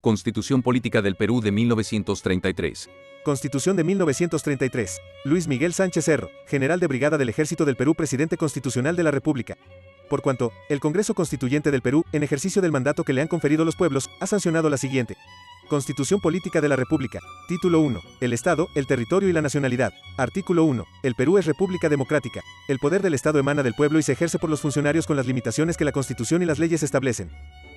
Constitución Política del Perú de 1933. Constitución de 1933. Luis Miguel Sánchez Cerro, General de Brigada del Ejército del Perú, Presidente Constitucional de la República. Por cuanto, el Congreso Constituyente del Perú, en ejercicio del mandato que le han conferido los pueblos, ha sancionado la siguiente. Constitución Política de la República. Título 1. El Estado, el territorio y la nacionalidad. Artículo 1. El Perú es república democrática. El poder del Estado emana del pueblo y se ejerce por los funcionarios con las limitaciones que la Constitución y las leyes establecen.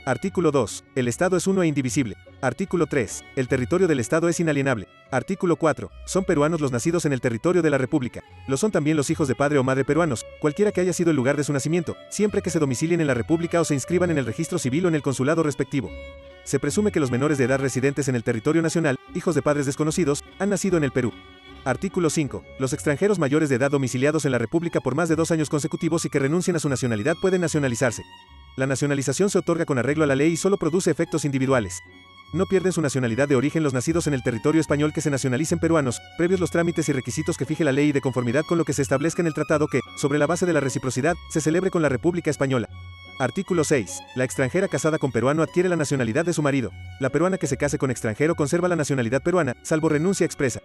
Artículo 2. El Estado es uno e indivisible. Artículo 3. El territorio del Estado es inalienable. Artículo 4. Son peruanos los nacidos en el territorio de la República. Lo son también los hijos de padre o madre peruanos, cualquiera que haya sido el lugar de su nacimiento, siempre que se domicilien en la República o se inscriban en el registro civil o en el consulado respectivo. Se presume que los menores de edad residentes en el territorio nacional, hijos de padres desconocidos, han nacido en el Perú. Artículo 5. Los extranjeros mayores de edad domiciliados en la República por más de 2 años consecutivos y que renuncien a su nacionalidad pueden nacionalizarse. La nacionalización se otorga con arreglo a la ley y solo produce efectos individuales. No pierden su nacionalidad de origen los nacidos en el territorio español que se nacionalicen peruanos, previos los trámites y requisitos que fije la ley y de conformidad con lo que se establezca en el tratado que, sobre la base de la reciprocidad, se celebre con la República Española. Artículo 6. La extranjera casada con peruano adquiere la nacionalidad de su marido. La peruana que se case con extranjero conserva la nacionalidad peruana, salvo renuncia expresa.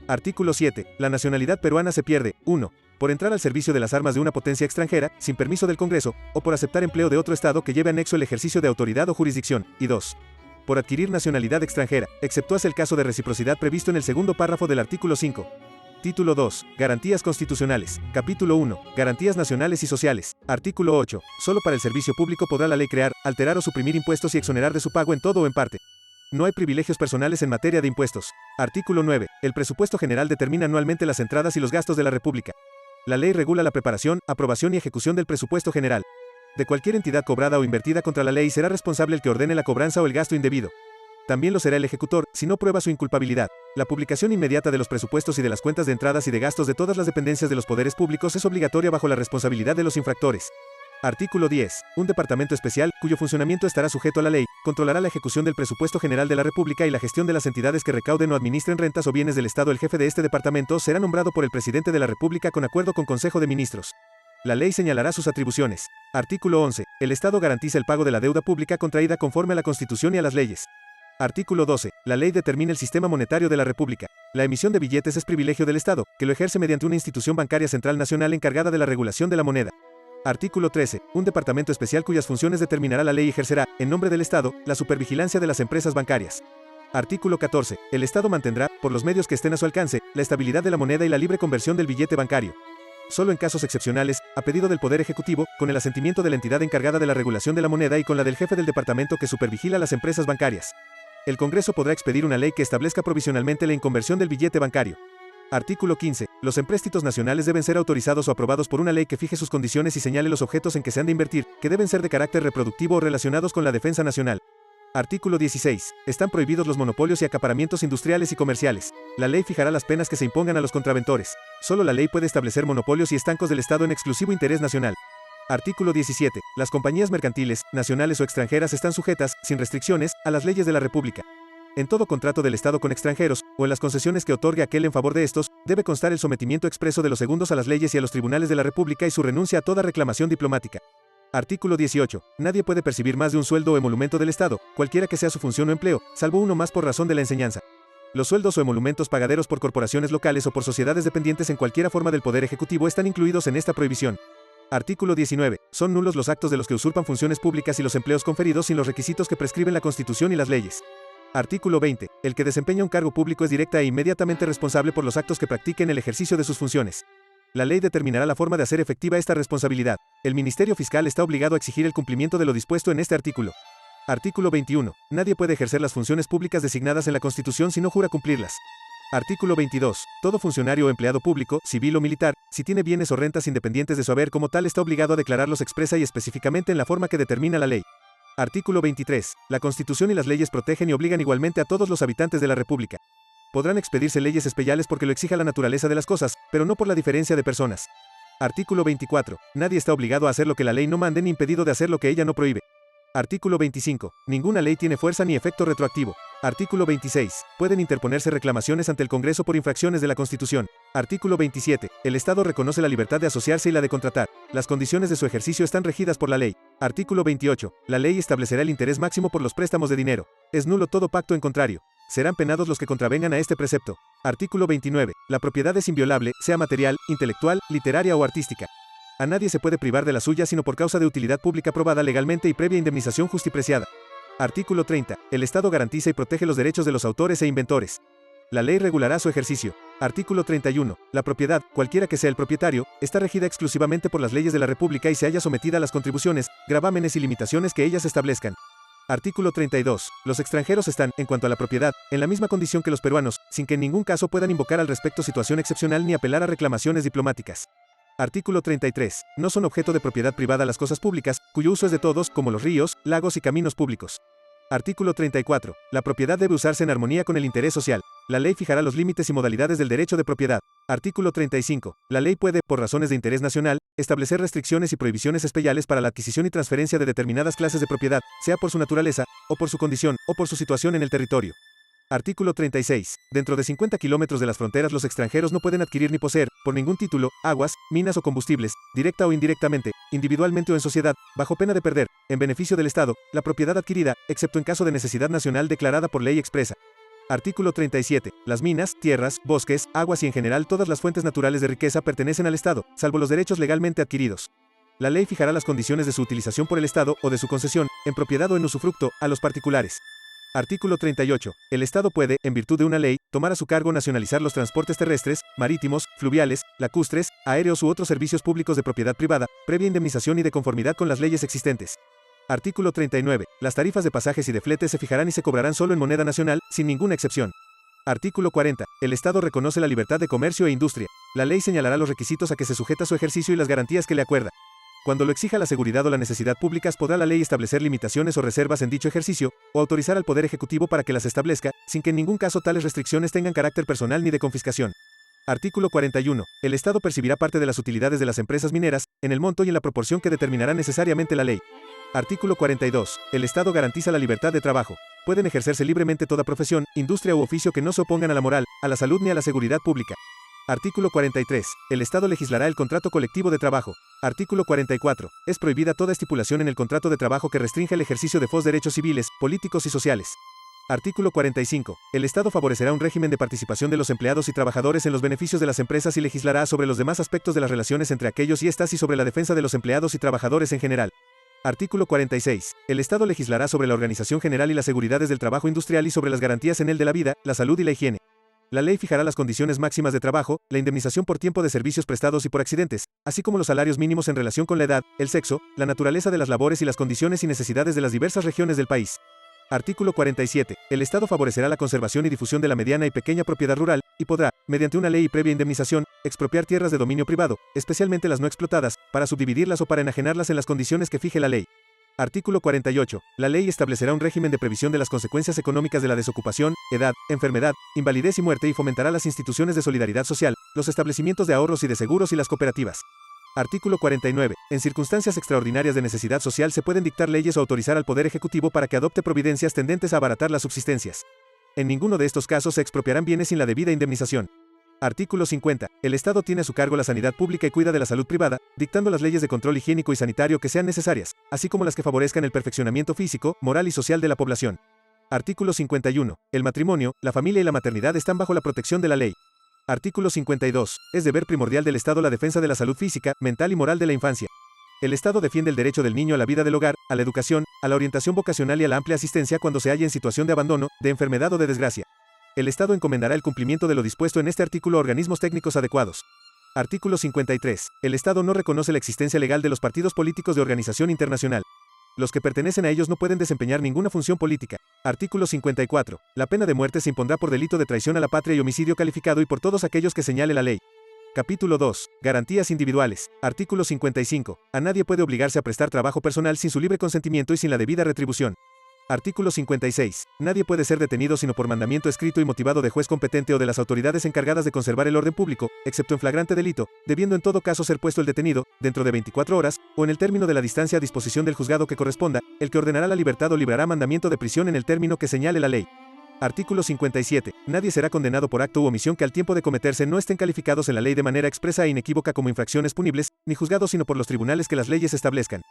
Artículo 7. La nacionalidad peruana se pierde, 1. Por entrar al servicio de las armas de una potencia extranjera, sin permiso del Congreso, o por aceptar empleo de otro Estado que lleve anexo el ejercicio de autoridad o jurisdicción, y 2. Por adquirir nacionalidad extranjera, exceptuase el caso de reciprocidad previsto en el segundo párrafo del artículo 5. Título 2. Garantías constitucionales. Capítulo 1. Garantías nacionales y sociales. Artículo 8. Solo para el servicio público podrá la ley crear, alterar o suprimir impuestos y exonerar de su pago en todo o en parte. No hay privilegios personales en materia de impuestos. Artículo 9. El presupuesto general determina anualmente las entradas y los gastos de la República. La ley regula la preparación, aprobación y ejecución del presupuesto general. De cualquier entidad cobrada o invertida contra la ley será responsable el que ordene la cobranza o el gasto indebido. También lo será el ejecutor, si no prueba su inculpabilidad. La publicación inmediata de los presupuestos y de las cuentas de entradas y de gastos de todas las dependencias de los poderes públicos es obligatoria bajo la responsabilidad de los infractores. Artículo 10. Un departamento especial, cuyo funcionamiento estará sujeto a la ley, controlará la ejecución del presupuesto general de la República y la gestión de las entidades que recauden o administren rentas o bienes del Estado. El jefe de este departamento será nombrado por el presidente de la República con acuerdo con Consejo de Ministros. La ley señalará sus atribuciones. Artículo 11. El Estado garantiza el pago de la deuda pública contraída conforme a la Constitución y a las leyes. Artículo 12. La ley determina el sistema monetario de la República. La emisión de billetes es privilegio del Estado, que lo ejerce mediante una institución bancaria central nacional encargada de la regulación de la moneda. Artículo 13. Un departamento especial cuyas funciones determinará la ley y ejercerá, en nombre del Estado, la supervigilancia de las empresas bancarias. Artículo 14. El Estado mantendrá, por los medios que estén a su alcance, la estabilidad de la moneda y la libre conversión del billete bancario. Solo en casos excepcionales, a pedido del Poder Ejecutivo, con el asentimiento de la entidad encargada de la regulación de la moneda y con la del jefe del departamento que supervigila las empresas bancarias. El Congreso podrá expedir una ley que establezca provisionalmente la inconversión del billete bancario. Artículo 15. Los empréstitos nacionales deben ser autorizados o aprobados por una ley que fije sus condiciones y señale los objetos en que se han de invertir, que deben ser de carácter reproductivo o relacionados con la defensa nacional. Artículo 16. Están prohibidos los monopolios y acaparamientos industriales y comerciales. La ley fijará las penas que se impongan a los contraventores. Solo la ley puede establecer monopolios y estancos del Estado en exclusivo interés nacional. Artículo 17. Las compañías mercantiles, nacionales o extranjeras están sujetas, sin restricciones, a las leyes de la República. En todo contrato del Estado con extranjeros, o en las concesiones que otorgue aquel en favor de estos, debe constar el sometimiento expreso de los segundos a las leyes y a los tribunales de la República y su renuncia a toda reclamación diplomática. Artículo 18. Nadie puede percibir más de un sueldo o emolumento del Estado, cualquiera que sea su función o empleo, salvo uno más por razón de la enseñanza. Los sueldos o emolumentos pagaderos por corporaciones locales o por sociedades dependientes en cualquiera forma del Poder Ejecutivo están incluidos en esta prohibición. Artículo 19. Son nulos los actos de los que usurpan funciones públicas y los empleos conferidos sin los requisitos que prescriben la Constitución y las leyes. Artículo 20. El que desempeña un cargo público es directa e inmediatamente responsable por los actos que practique en el ejercicio de sus funciones. La ley determinará la forma de hacer efectiva esta responsabilidad. El Ministerio Fiscal está obligado a exigir el cumplimiento de lo dispuesto en este artículo. Artículo 21. Nadie puede ejercer las funciones públicas designadas en la Constitución si no jura cumplirlas. Artículo 22. Todo funcionario o empleado público, civil o militar, si tiene bienes o rentas independientes de su haber como tal está obligado a declararlos expresa y específicamente en la forma que determina la ley. Artículo 23. La Constitución y las leyes protegen y obligan igualmente a todos los habitantes de la República. Podrán expedirse leyes especiales porque lo exija la naturaleza de las cosas, pero no por la diferencia de personas. Artículo 24. Nadie está obligado a hacer lo que la ley no mande ni impedido de hacer lo que ella no prohíbe. Artículo 25. Ninguna ley tiene fuerza ni efecto retroactivo. Artículo 26. Pueden interponerse reclamaciones ante el Congreso por infracciones de la Constitución. Artículo 27. El Estado reconoce la libertad de asociarse y la de contratar. Las condiciones de su ejercicio están regidas por la ley. Artículo 28. La ley establecerá el interés máximo por los préstamos de dinero. Es nulo todo pacto en contrario. Serán penados los que contravengan a este precepto. Artículo 29. La propiedad es inviolable, sea material, intelectual, literaria o artística. A nadie se puede privar de la suya sino por causa de utilidad pública probada legalmente y previa indemnización justipreciada. Artículo 30. El Estado garantiza y protege los derechos de los autores e inventores. La ley regulará su ejercicio. Artículo 31. La propiedad, cualquiera que sea el propietario, está regida exclusivamente por las leyes de la República y se halla sometida a las contribuciones, gravámenes y limitaciones que ellas establezcan. Artículo 32. Los extranjeros están, en cuanto a la propiedad, en la misma condición que los peruanos, sin que en ningún caso puedan invocar al respecto situación excepcional ni apelar a reclamaciones diplomáticas. Artículo 33. No son objeto de propiedad privada las cosas públicas, cuyo uso es de todos, como los ríos, lagos y caminos públicos. Artículo 34. La propiedad debe usarse en armonía con el interés social. La ley fijará los límites y modalidades del derecho de propiedad. Artículo 35. La ley puede, por razones de interés nacional, establecer restricciones y prohibiciones especiales para la adquisición y transferencia de determinadas clases de propiedad, sea por su naturaleza, o por su condición, o por su situación en el territorio. Artículo 36. Dentro de 50 kilómetros de las fronteras los extranjeros no pueden adquirir ni poseer, por ningún título, aguas, minas o combustibles, directa o indirectamente, individualmente o en sociedad, bajo pena de perder, en beneficio del Estado, la propiedad adquirida, excepto en caso de necesidad nacional declarada por ley expresa. Artículo 37. Las minas, tierras, bosques, aguas y en general todas las fuentes naturales de riqueza pertenecen al Estado, salvo los derechos legalmente adquiridos. La ley fijará las condiciones de su utilización por el Estado o de su concesión, en propiedad o en usufructo, a los particulares. Artículo 38. El Estado puede, en virtud de una ley, tomar a su cargo nacionalizar los transportes terrestres, marítimos, fluviales, lacustres, aéreos u otros servicios públicos de propiedad privada, previa indemnización y de conformidad con las leyes existentes. Artículo 39. Las tarifas de pasajes y de flete se fijarán y se cobrarán solo en moneda nacional, sin ninguna excepción. Artículo 40. El Estado reconoce la libertad de comercio e industria. La ley señalará los requisitos a que se sujeta su ejercicio y las garantías que le acuerda. Cuando lo exija la seguridad o la necesidad públicas podrá la ley establecer limitaciones o reservas en dicho ejercicio, o autorizar al Poder Ejecutivo para que las establezca, sin que en ningún caso tales restricciones tengan carácter personal ni de confiscación. Artículo 41. El Estado percibirá parte de las utilidades de las empresas mineras, en el monto y en la proporción que determinará necesariamente la ley. Artículo 42. El Estado garantiza la libertad de trabajo. Pueden ejercerse libremente toda profesión, industria u oficio que no se opongan a la moral, a la salud ni a la seguridad pública. Artículo 43. El Estado legislará el contrato colectivo de trabajo. Artículo 44. Es prohibida toda estipulación en el contrato de trabajo que restrinja el ejercicio de los derechos civiles, políticos y sociales. Artículo 45. El Estado favorecerá un régimen de participación de los empleados y trabajadores en los beneficios de las empresas y legislará sobre los demás aspectos de las relaciones entre aquellos y estas y sobre la defensa de los empleados y trabajadores en general. Artículo 46. El Estado legislará sobre la organización general y las seguridades del trabajo industrial y sobre las garantías en él de la vida, la salud y la higiene. La ley fijará las condiciones máximas de trabajo, la indemnización por tiempo de servicios prestados y por accidentes, así como los salarios mínimos en relación con la edad, el sexo, la naturaleza de las labores y las condiciones y necesidades de las diversas regiones del país. Artículo 47. El Estado favorecerá la conservación y difusión de la mediana y pequeña propiedad rural, y podrá, mediante una ley y previa indemnización, expropiar tierras de dominio privado, especialmente las no explotadas, para subdividirlas o para enajenarlas en las condiciones que fije la ley. Artículo 48. La ley establecerá un régimen de previsión de las consecuencias económicas de la desocupación, edad, enfermedad, invalidez y muerte y fomentará las instituciones de solidaridad social, los establecimientos de ahorros y de seguros y las cooperativas. Artículo 49. En circunstancias extraordinarias de necesidad social se pueden dictar leyes o autorizar al Poder Ejecutivo para que adopte providencias tendentes a abaratar las subsistencias. En ninguno de estos casos se expropiarán bienes sin la debida indemnización. Artículo 50. El Estado tiene a su cargo la sanidad pública y cuida de la salud privada, dictando las leyes de control higiénico y sanitario que sean necesarias, así como las que favorezcan el perfeccionamiento físico, moral y social de la población. Artículo 51. El matrimonio, la familia y la maternidad están bajo la protección de la ley. Artículo 52. Es deber primordial del Estado la defensa de la salud física, mental y moral de la infancia. El Estado defiende el derecho del niño a la vida del hogar, a la educación, a la orientación vocacional y a la amplia asistencia cuando se halla en situación de abandono, de enfermedad o de desgracia. El Estado encomendará el cumplimiento de lo dispuesto en este artículo a organismos técnicos adecuados. Artículo 53. El Estado no reconoce la existencia legal de los partidos políticos de organización internacional. Los que pertenecen a ellos no pueden desempeñar ninguna función política. Artículo 54. La pena de muerte se impondrá por delito de traición a la patria y homicidio calificado y por todos aquellos que señale la ley. Capítulo 2. Garantías individuales. Artículo 55. A nadie puede obligarse a prestar trabajo personal sin su libre consentimiento y sin la debida retribución. Artículo 56. Nadie puede ser detenido sino por mandamiento escrito y motivado de juez competente o de las autoridades encargadas de conservar el orden público, excepto en flagrante delito, debiendo en todo caso ser puesto el detenido, dentro de 24 horas, o en el término de la distancia a disposición del juzgado que corresponda, el que ordenará la libertad o librará mandamiento de prisión en el término que señale la ley. Artículo 57. Nadie será condenado por acto u omisión que al tiempo de cometerse no estén calificados en la ley de manera expresa e inequívoca como infracciones punibles, ni juzgados sino por los tribunales que las leyes establezcan.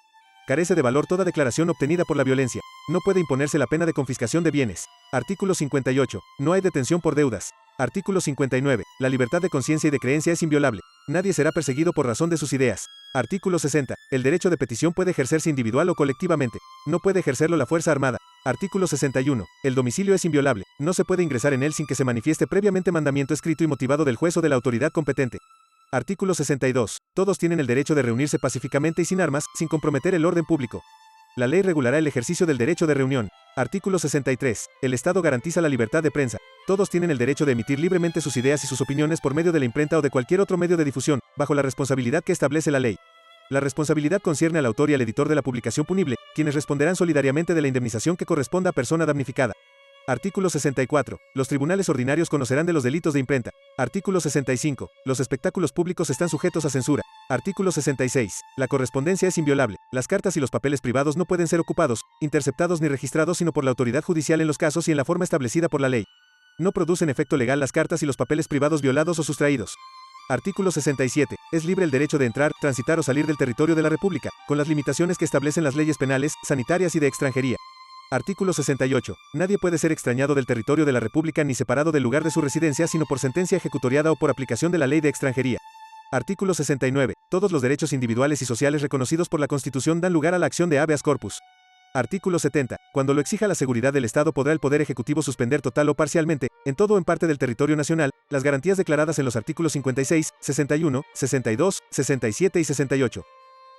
Carece de valor toda declaración obtenida por la violencia. No puede imponerse la pena de confiscación de bienes. Artículo 58. No hay detención por deudas. Artículo 59. La libertad de conciencia y de creencia es inviolable. Nadie será perseguido por razón de sus ideas. Artículo 60. El derecho de petición puede ejercerse individual o colectivamente. No puede ejercerlo la Fuerza Armada. Artículo 61. El domicilio es inviolable. No se puede ingresar en él sin que se manifieste previamente mandamiento escrito y motivado del juez o de la autoridad competente. Artículo 62. Todos tienen el derecho de reunirse pacíficamente y sin armas, sin comprometer el orden público. La ley regulará el ejercicio del derecho de reunión. Artículo 63. El Estado garantiza la libertad de prensa. Todos tienen el derecho de emitir libremente sus ideas y sus opiniones por medio de la imprenta o de cualquier otro medio de difusión, bajo la responsabilidad que establece la ley. La responsabilidad concierne al autor y al editor de la publicación punible, quienes responderán solidariamente de la indemnización que corresponda a persona damnificada. Artículo 64. Los tribunales ordinarios conocerán de los delitos de imprenta. Artículo 65. Los espectáculos públicos están sujetos a censura. Artículo 66. La correspondencia es inviolable. Las cartas y los papeles privados no pueden ser ocupados, interceptados ni registrados sino por la autoridad judicial en los casos y en la forma establecida por la ley. No producen efecto legal las cartas y los papeles privados violados o sustraídos. Artículo 67. Es libre el derecho de entrar, transitar o salir del territorio de la República, con las limitaciones que establecen las leyes penales, sanitarias y de extranjería. Artículo 68. Nadie puede ser extrañado del territorio de la República ni separado del lugar de su residencia sino por sentencia ejecutoriada o por aplicación de la ley de extranjería. Artículo 69. Todos los derechos individuales y sociales reconocidos por la Constitución dan lugar a la acción de habeas corpus. Artículo 70. Cuando lo exija la seguridad del Estado podrá el Poder Ejecutivo suspender total o parcialmente, en todo o en parte del territorio nacional, las garantías declaradas en los artículos 56, 61, 62, 67 y 68.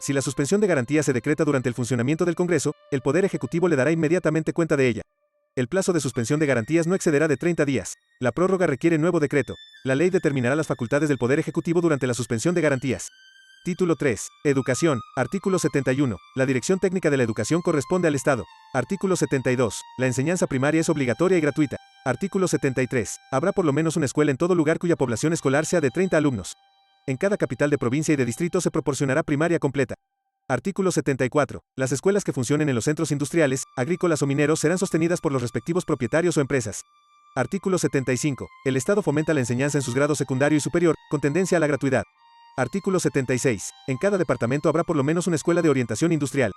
Si la suspensión de garantía se decreta durante el funcionamiento del Congreso, el Poder Ejecutivo le dará inmediatamente cuenta de ella. El plazo de suspensión de garantías no excederá de 30 días. La prórroga requiere nuevo decreto. La ley determinará las facultades del Poder Ejecutivo durante la suspensión de garantías. Título 3. Educación. Artículo 71. La dirección técnica de la educación corresponde al Estado. Artículo 72. La enseñanza primaria es obligatoria y gratuita. Artículo 73. Habrá por lo menos una escuela en todo lugar cuya población escolar sea de 30 alumnos. En cada capital de provincia y de distrito se proporcionará primaria completa. Artículo 74. Las escuelas que funcionen en los centros industriales, agrícolas o mineros serán sostenidas por los respectivos propietarios o empresas. Artículo 75. El Estado fomenta la enseñanza en sus grados secundario y superior, con tendencia a la gratuidad. Artículo 76. En cada departamento habrá por lo menos una escuela de orientación industrial.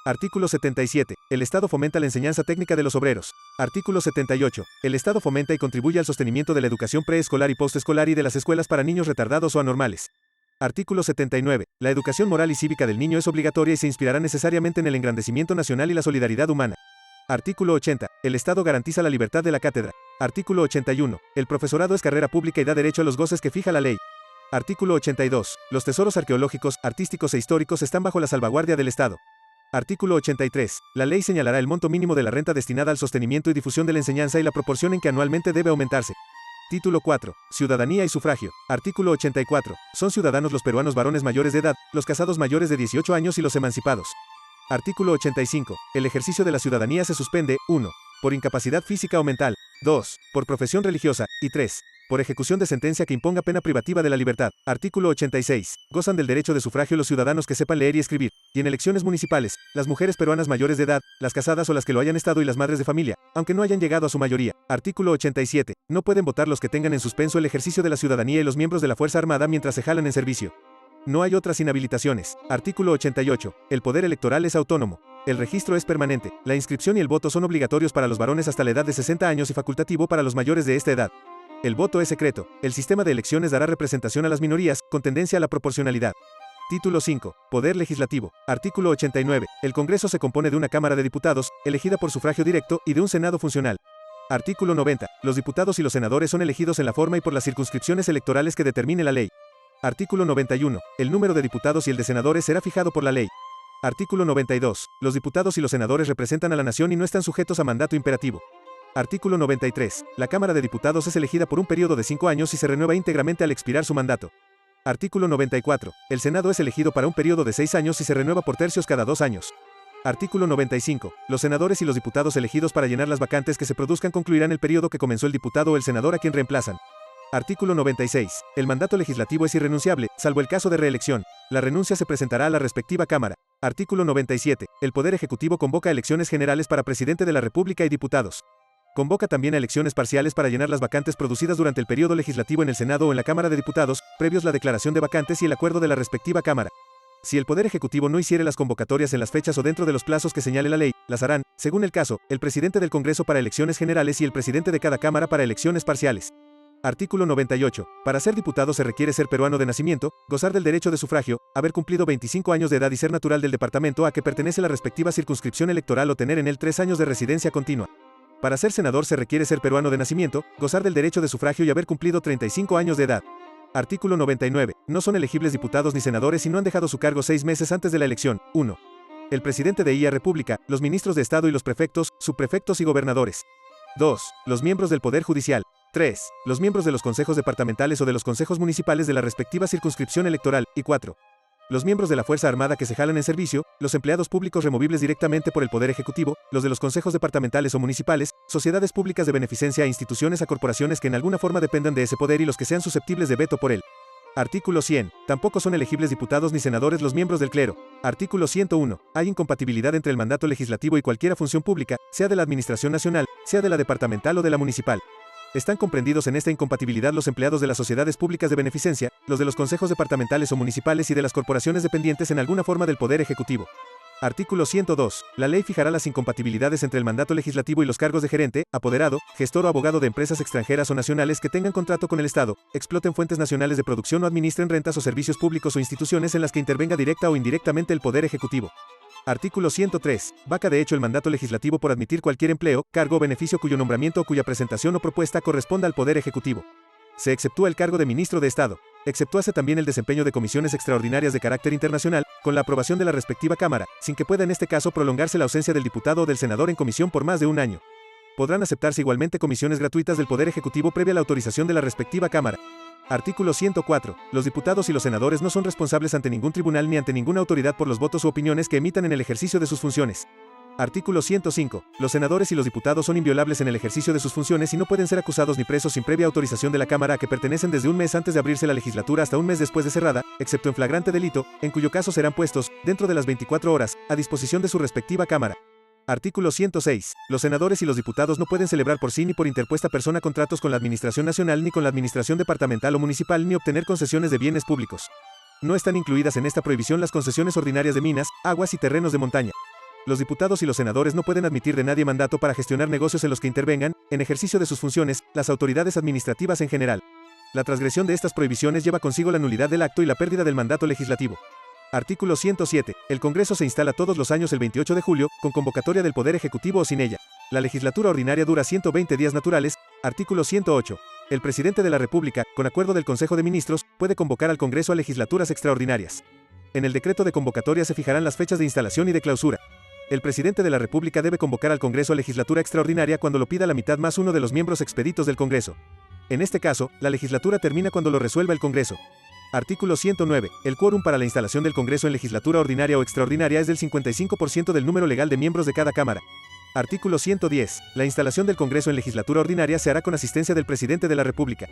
Artículo 77. El Estado fomenta la enseñanza técnica de los obreros. Artículo 78. El Estado fomenta y contribuye al sostenimiento de la educación preescolar y postescolar y de las escuelas para niños retardados o anormales. Artículo 79. La educación moral y cívica del niño es obligatoria y se inspirará necesariamente en el engrandecimiento nacional y la solidaridad humana. Artículo 80. El Estado garantiza la libertad de la cátedra. Artículo 81. El profesorado es carrera pública y da derecho a los goces que fija la ley. Artículo 82. Los tesoros arqueológicos, artísticos e históricos están bajo la salvaguardia del Estado. Artículo 83. La ley señalará el monto mínimo de la renta destinada al sostenimiento y difusión de la enseñanza y la proporción en que anualmente debe aumentarse. Título 4. Ciudadanía y sufragio. Artículo 84. Son ciudadanos los peruanos varones mayores de edad, los casados mayores de 18 años y los emancipados. Artículo 85. El ejercicio de la ciudadanía se suspende, 1. Por incapacidad física o mental, 2. Por profesión religiosa, y 3. Por ejecución de sentencia que imponga pena privativa de la libertad. Artículo 86. Gozan del derecho de sufragio los ciudadanos que sepan leer y escribir, y en elecciones municipales, las mujeres peruanas mayores de edad, las casadas o las que lo hayan estado y las madres de familia, aunque no hayan llegado a su mayoría. Artículo 87. No pueden votar los que tengan en suspenso el ejercicio de la ciudadanía y los miembros de la Fuerza Armada mientras se jalan en servicio. No hay otras inhabilitaciones. Artículo 88. El poder electoral es autónomo. El registro es permanente. La inscripción y el voto son obligatorios para los varones hasta la edad de 60 años y facultativo para los mayores de esta edad. El voto es secreto. El sistema de elecciones dará representación a las minorías, con tendencia a la proporcionalidad. Título 5. Poder legislativo. Artículo 89. El Congreso se compone de una Cámara de Diputados, elegida por sufragio directo, y de un Senado funcional. Artículo 90. Los diputados y los senadores son elegidos en la forma y por las circunscripciones electorales que determine la ley. Artículo 91. El número de diputados y el de senadores será fijado por la ley. Artículo 92. Los diputados y los senadores representan a la nación y no están sujetos a mandato imperativo. Artículo 93. La Cámara de Diputados es elegida por un periodo de 5 años y se renueva íntegramente al expirar su mandato. Artículo 94. El Senado es elegido para un periodo de 6 años y se renueva por tercios cada 2 años. Artículo 95. Los senadores y los diputados elegidos para llenar las vacantes que se produzcan concluirán el periodo que comenzó el diputado o el senador a quien reemplazan. Artículo 96. El mandato legislativo es irrenunciable, salvo el caso de reelección. La renuncia se presentará a la respectiva Cámara. Artículo 97. El Poder Ejecutivo convoca elecciones generales para presidente de la República y diputados. Convoca también a elecciones parciales para llenar las vacantes producidas durante el periodo legislativo en el Senado o en la Cámara de Diputados, previos la declaración de vacantes y el acuerdo de la respectiva Cámara. Si el Poder Ejecutivo no hiciere las convocatorias en las fechas o dentro de los plazos que señale la ley, las harán, según el caso, el presidente del Congreso para elecciones generales y el presidente de cada Cámara para elecciones parciales. Artículo 98. Para ser diputado se requiere ser peruano de nacimiento, gozar del derecho de sufragio, haber cumplido 25 años de edad y ser natural del departamento a que pertenece la respectiva circunscripción electoral o tener en él 3 años de residencia continua. Para ser senador se requiere ser peruano de nacimiento, gozar del derecho de sufragio y haber cumplido 35 años de edad. Artículo 99. No son elegibles diputados ni senadores si no han dejado su cargo 6 meses antes de la elección. 1. El presidente de IA República, los ministros de Estado y los prefectos, subprefectos y gobernadores. 2. Los miembros del Poder Judicial. 3. Los miembros de los consejos departamentales o de los consejos municipales de la respectiva circunscripción electoral. Y 4. Los miembros de la Fuerza Armada que se jalan en servicio, los empleados públicos removibles directamente por el Poder Ejecutivo, los de los consejos departamentales o municipales, sociedades públicas de beneficencia e instituciones a corporaciones que en alguna forma dependan de ese poder y los que sean susceptibles de veto por él. Artículo 100. Tampoco son elegibles diputados ni senadores los miembros del clero. Artículo 101. Hay incompatibilidad entre el mandato legislativo y cualquiera función pública, sea de la Administración Nacional, sea de la departamental o de la municipal. Están comprendidos en esta incompatibilidad los empleados de las sociedades públicas de beneficencia, los de los consejos departamentales o municipales y de las corporaciones dependientes en alguna forma del Poder Ejecutivo. Artículo 102. La ley fijará las incompatibilidades entre el mandato legislativo y los cargos de gerente, apoderado, gestor o abogado de empresas extranjeras o nacionales que tengan contrato con el Estado, exploten fuentes nacionales de producción o administren rentas o servicios públicos o instituciones en las que intervenga directa o indirectamente el Poder Ejecutivo. Artículo 103. Vaca de hecho el mandato legislativo por admitir cualquier empleo, cargo o beneficio cuyo nombramiento o cuya presentación o propuesta corresponda al Poder Ejecutivo. Se exceptúa el cargo de ministro de Estado. Exceptúase también el desempeño de comisiones extraordinarias de carácter internacional, con la aprobación de la respectiva Cámara, sin que pueda en este caso prolongarse la ausencia del diputado o del senador en comisión por más de un año. Podrán aceptarse igualmente comisiones gratuitas del Poder Ejecutivo previa la autorización de la respectiva Cámara. Artículo 104. Los diputados y los senadores no son responsables ante ningún tribunal ni ante ninguna autoridad por los votos u opiniones que emitan en el ejercicio de sus funciones. Artículo 105. Los senadores y los diputados son inviolables en el ejercicio de sus funciones y no pueden ser acusados ni presos sin previa autorización de la Cámara a que pertenecen desde un mes antes de abrirse la legislatura hasta un mes después de cerrada, excepto en flagrante delito, en cuyo caso serán puestos, dentro de las 24 horas, a disposición de su respectiva Cámara. Artículo 106. Los senadores y los diputados no pueden celebrar por sí ni por interpuesta persona contratos con la Administración Nacional ni con la Administración Departamental o Municipal ni obtener concesiones de bienes públicos. No están incluidas en esta prohibición las concesiones ordinarias de minas, aguas y terrenos de montaña. Los diputados y los senadores no pueden admitir de nadie mandato para gestionar negocios en los que intervengan, en ejercicio de sus funciones, las autoridades administrativas en general. La transgresión de estas prohibiciones lleva consigo la nulidad del acto y la pérdida del mandato legislativo. Artículo 107. El Congreso se instala todos los años el 28 de julio, con convocatoria del Poder Ejecutivo o sin ella. La legislatura ordinaria dura 120 días naturales. Artículo 108. El presidente de la República, con acuerdo del Consejo de Ministros, puede convocar al Congreso a legislaturas extraordinarias. En el decreto de convocatoria se fijarán las fechas de instalación y de clausura. El presidente de la República debe convocar al Congreso a legislatura extraordinaria cuando lo pida la mitad más uno de los miembros expeditos del Congreso. En este caso, la legislatura termina cuando lo resuelva el Congreso. Artículo 109. El quórum para la instalación del Congreso en legislatura ordinaria o extraordinaria es del 55% del número legal de miembros de cada Cámara. Artículo 110. La instalación del Congreso en legislatura ordinaria se hará con asistencia del presidente de la República.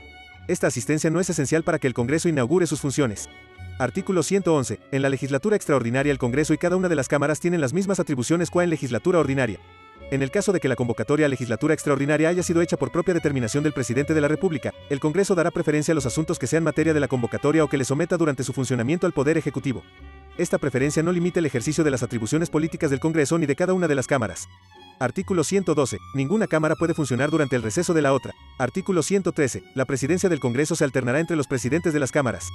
Esta asistencia no es esencial para que el Congreso inaugure sus funciones. Artículo 111. En la legislatura extraordinaria el Congreso y cada una de las cámaras tienen las mismas atribuciones que en legislatura ordinaria. En el caso de que la convocatoria a legislatura extraordinaria haya sido hecha por propia determinación del presidente de la República, el Congreso dará preferencia a los asuntos que sean materia de la convocatoria o que le someta durante su funcionamiento al Poder Ejecutivo. Esta preferencia no limita el ejercicio de las atribuciones políticas del Congreso ni de cada una de las cámaras. Artículo 112. Ninguna cámara puede funcionar durante el receso de la otra. Artículo 113. La presidencia del Congreso se alternará entre los presidentes de las cámaras.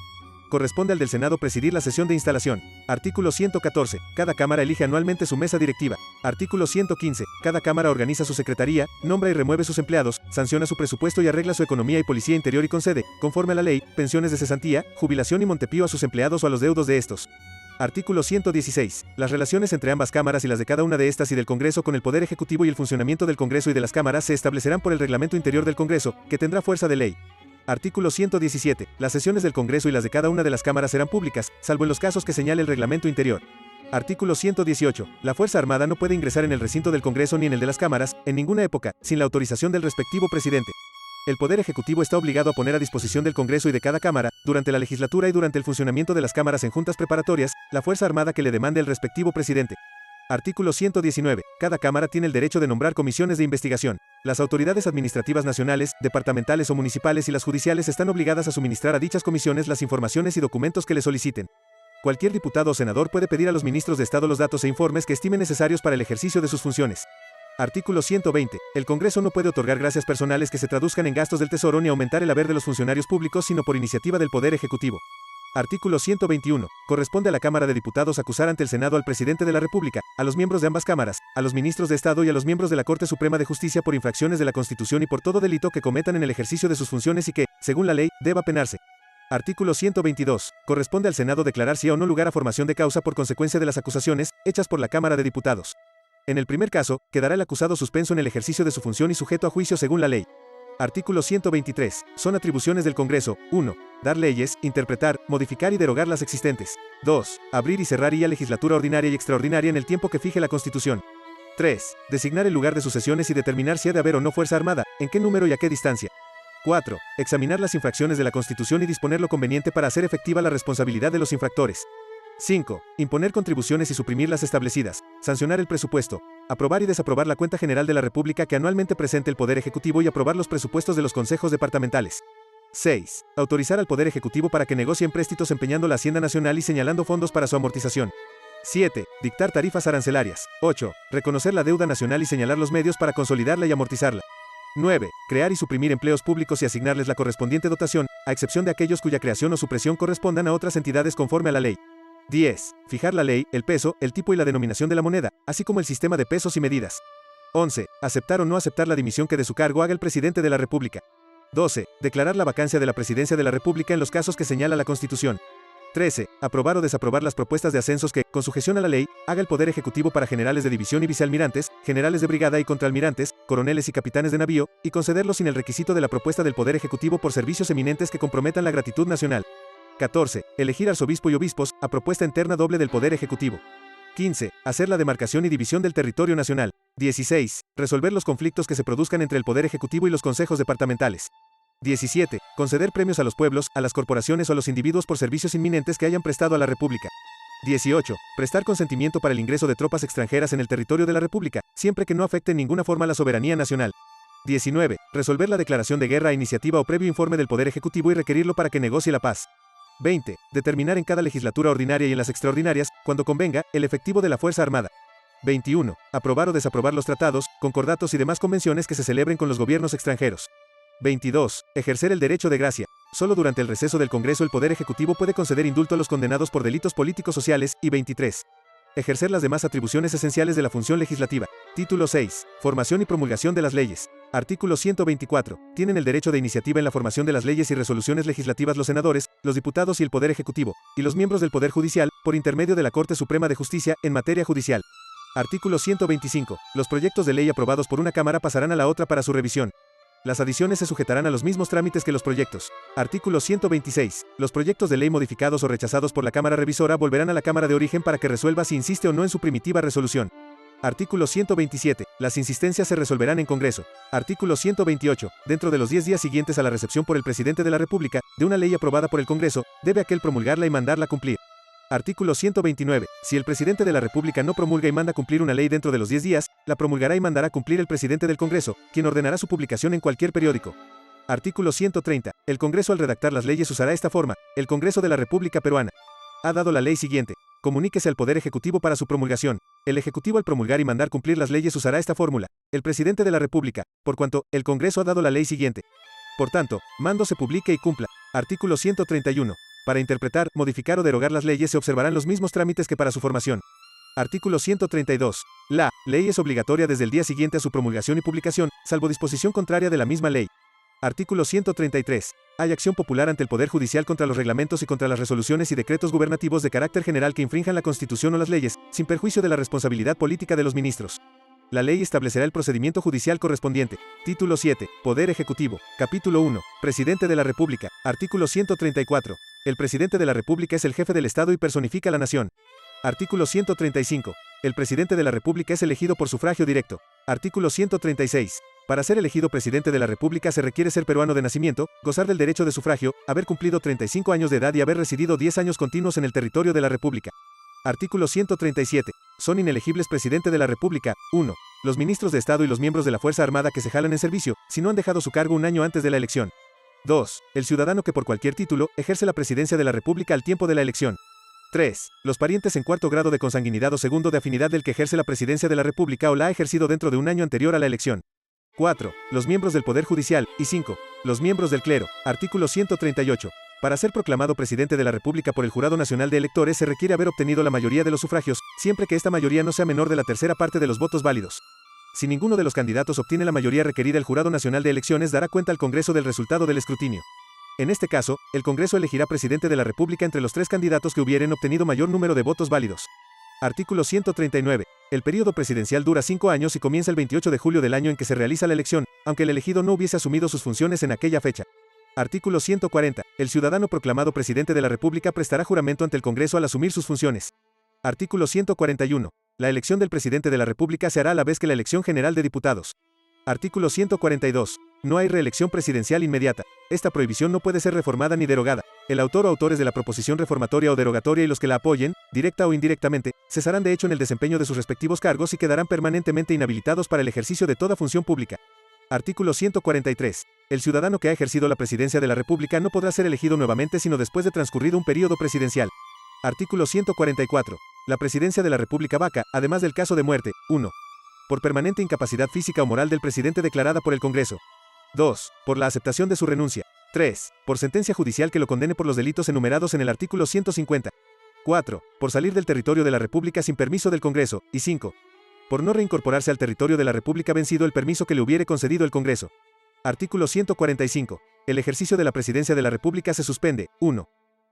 Corresponde al del Senado presidir la sesión de instalación. Artículo 114. Cada Cámara elige anualmente su mesa directiva. Artículo 115. Cada Cámara organiza su secretaría, nombra y remueve sus empleados, sanciona su presupuesto y arregla su economía y policía interior y concede, conforme a la ley, pensiones de cesantía, jubilación y montepío a sus empleados o a los deudos de estos. Artículo 116. Las relaciones entre ambas cámaras y las de cada una de estas y del Congreso con el Poder Ejecutivo y el funcionamiento del Congreso y de las cámaras se establecerán por el reglamento interior del Congreso, que tendrá fuerza de ley. Artículo 117. Las sesiones del Congreso y las de cada una de las cámaras serán públicas, salvo en los casos que señale el reglamento interior. Artículo 118. La Fuerza Armada no puede ingresar en el recinto del Congreso ni en el de las cámaras, en ninguna época, sin la autorización del respectivo presidente. El Poder Ejecutivo está obligado a poner a disposición del Congreso y de cada Cámara, durante la legislatura y durante el funcionamiento de las cámaras en juntas preparatorias, la Fuerza Armada que le demande el respectivo presidente. Artículo 119. Cada Cámara tiene el derecho de nombrar comisiones de investigación. Las autoridades administrativas nacionales, departamentales o municipales y las judiciales están obligadas a suministrar a dichas comisiones las informaciones y documentos que le soliciten. Cualquier diputado o senador puede pedir a los ministros de Estado los datos e informes que estime necesarios para el ejercicio de sus funciones. Artículo 120. El Congreso no puede otorgar gracias personales que se traduzcan en gastos del Tesoro ni aumentar el haber de los funcionarios públicos sino por iniciativa del Poder Ejecutivo. Artículo 121. Corresponde a la Cámara de Diputados acusar ante el Senado al Presidente de la República, a los miembros de ambas cámaras, a los ministros de Estado y a los miembros de la Corte Suprema de Justicia por infracciones de la Constitución y por todo delito que cometan en el ejercicio de sus funciones y que, según la ley, deba penarse. Artículo 122. Corresponde al Senado declarar si o no lugar a formación de causa por consecuencia de las acusaciones hechas por la Cámara de Diputados. En el primer caso, quedará el acusado suspenso en el ejercicio de su función y sujeto a juicio según la ley. Artículo 123. Son atribuciones del Congreso: 1. Dar leyes, interpretar, modificar y derogar las existentes. 2. Abrir y cerrar la legislatura ordinaria y extraordinaria en el tiempo que fije la Constitución. 3. Designar el lugar de sus sesiones y determinar si ha de haber o no fuerza armada, en qué número y a qué distancia. 4. Examinar las infracciones de la Constitución y disponer lo conveniente para hacer efectiva la responsabilidad de los infractores. 5. Imponer contribuciones y suprimir las establecidas. Sancionar el presupuesto. Aprobar y desaprobar la cuenta general de la República que anualmente presente el Poder Ejecutivo y aprobar los presupuestos de los consejos departamentales. 6. Autorizar al Poder Ejecutivo para que negocie empréstitos empeñando la Hacienda Nacional y señalando fondos para su amortización. 7. Dictar tarifas arancelarias. 8. Reconocer la deuda nacional y señalar los medios para consolidarla y amortizarla. 9. Crear y suprimir empleos públicos y asignarles la correspondiente dotación, a excepción de aquellos cuya creación o supresión correspondan a otras entidades conforme a la ley. 10. Fijar la ley, el peso, el tipo y la denominación de la moneda, así como el sistema de pesos y medidas. 11. Aceptar o no aceptar la dimisión que de su cargo haga el presidente de la República. 12. Declarar la vacancia de la presidencia de la República en los casos que señala la Constitución. 13. Aprobar o desaprobar las propuestas de ascensos que, con sujeción a la ley, haga el Poder Ejecutivo para generales de división y vicealmirantes, generales de brigada y contraalmirantes, coroneles y capitanes de navío, y concederlos sin el requisito de la propuesta del Poder Ejecutivo por servicios eminentes que comprometan la gratitud nacional. 14. Elegir arzobispo y obispos, a propuesta interna doble del Poder Ejecutivo. 15. Hacer la demarcación y división del territorio nacional. 16. Resolver los conflictos que se produzcan entre el Poder Ejecutivo y los consejos departamentales. 17. Conceder premios a los pueblos, a las corporaciones o a los individuos por servicios inminentes que hayan prestado a la República. 18. Prestar consentimiento para el ingreso de tropas extranjeras en el territorio de la República, siempre que no afecte en ninguna forma la soberanía nacional. 19. Resolver la declaración de guerra a iniciativa o previo informe del Poder Ejecutivo y requerirlo para que negocie la paz. 20. Determinar en cada legislatura ordinaria y en las extraordinarias, cuando convenga, el efectivo de la Fuerza Armada. 21. Aprobar o desaprobar los tratados, concordatos y demás convenciones que se celebren con los gobiernos extranjeros. 22. Ejercer el derecho de gracia. Solo durante el receso del Congreso el Poder Ejecutivo puede conceder indulto a los condenados por delitos políticos sociales. Y 23. Ejercer las demás atribuciones esenciales de la función legislativa. Título 6. Formación y promulgación de las leyes. Artículo 124. Tienen el derecho de iniciativa en la formación de las leyes y resoluciones legislativas los senadores, los diputados y el Poder Ejecutivo, y los miembros del Poder Judicial, por intermedio de la Corte Suprema de Justicia, en materia judicial. Artículo 125. Los proyectos de ley aprobados por una Cámara pasarán a la otra para su revisión. Las adiciones se sujetarán a los mismos trámites que los proyectos. Artículo 126. Los proyectos de ley modificados o rechazados por la Cámara Revisora volverán a la Cámara de Origen para que resuelva si insiste o no en su primitiva resolución. Artículo 127. Las insistencias se resolverán en Congreso. Artículo 128. Dentro de los 10 días siguientes a la recepción por el Presidente de la República, de una ley aprobada por el Congreso, debe aquel promulgarla y mandarla cumplir. Artículo 129. Si el Presidente de la República no promulga y manda cumplir una ley dentro de los 10 días, la promulgará y mandará cumplir el Presidente del Congreso, quien ordenará su publicación en cualquier periódico. Artículo 130. El Congreso al redactar las leyes usará esta forma: el Congreso de la República Peruana ha dado la ley siguiente. Comuníquese al Poder Ejecutivo para su promulgación. El Ejecutivo al promulgar y mandar cumplir las leyes usará esta fórmula: el Presidente de la República, por cuanto el Congreso ha dado la ley siguiente. Por tanto, mando se publique y cumpla. Artículo 131. Para interpretar, modificar o derogar las leyes se observarán los mismos trámites que para su formación. Artículo 132. La ley es obligatoria desde el día siguiente a su promulgación y publicación, salvo disposición contraria de la misma ley. Artículo 133. Hay acción popular ante el Poder Judicial contra los reglamentos y contra las resoluciones y decretos gubernativos de carácter general que infrinjan la Constitución o las leyes, sin perjuicio de la responsabilidad política de los ministros. La ley establecerá el procedimiento judicial correspondiente. Título 7. Poder Ejecutivo. Capítulo 1. Presidente de la República. Artículo 134. El Presidente de la República es el jefe del Estado y personifica a la nación. Artículo 135. El Presidente de la República es elegido por sufragio directo. Artículo 136. Para ser elegido Presidente de la República se requiere ser peruano de nacimiento, gozar del derecho de sufragio, haber cumplido 35 años de edad y haber residido 10 años continuos en el territorio de la República. Artículo 137. Son inelegibles Presidente de la República: 1. Los ministros de Estado y los miembros de la Fuerza Armada que se jalan en servicio, si no han dejado su cargo un año antes de la elección. 2. El ciudadano que por cualquier título ejerce la presidencia de la República al tiempo de la elección. 3. Los parientes en cuarto grado de consanguinidad o segundo de afinidad del que ejerce la presidencia de la República o la ha ejercido dentro de un año anterior a la elección. 4. Los miembros del Poder Judicial. Y 5. Los miembros del clero. Artículo 138. Para ser proclamado presidente de la República por el Jurado Nacional de Electores se requiere haber obtenido la mayoría de los sufragios, siempre que esta mayoría no sea menor de la tercera parte de los votos válidos. Si ninguno de los candidatos obtiene la mayoría requerida, el Jurado Nacional de Elecciones dará cuenta al Congreso del resultado del escrutinio. En este caso, el Congreso elegirá presidente de la República entre los 3 candidatos que hubieren obtenido mayor número de votos válidos. Artículo 139. El período presidencial dura 5 años y comienza el 28 de julio del año en que se realiza la elección, aunque el elegido no hubiese asumido sus funciones en aquella fecha. Artículo 140. El ciudadano proclamado presidente de la República prestará juramento ante el Congreso al asumir sus funciones. Artículo 141. La elección del presidente de la República se hará a la vez que la elección general de diputados. Artículo 142. No hay reelección presidencial inmediata. Esta prohibición no puede ser reformada ni derogada. El autor o autores de la proposición reformatoria o derogatoria y los que la apoyen, directa o indirectamente, cesarán de hecho en el desempeño de sus respectivos cargos y quedarán permanentemente inhabilitados para el ejercicio de toda función pública. Artículo 143. El ciudadano que ha ejercido la presidencia de la República no podrá ser elegido nuevamente sino después de transcurrido un período presidencial. Artículo 144. La presidencia de la República vaca, además del caso de muerte, 1. Por permanente incapacidad física o moral del presidente declarada por el Congreso. 2. Por la aceptación de su renuncia. 3. Por sentencia judicial que lo condene por los delitos enumerados en el artículo 150. 4. Por salir del territorio de la República sin permiso del Congreso. Y 5. Por no reincorporarse al territorio de la República vencido el permiso que le hubiere concedido el Congreso. Artículo 145. El ejercicio de la presidencia de la República se suspende. 1.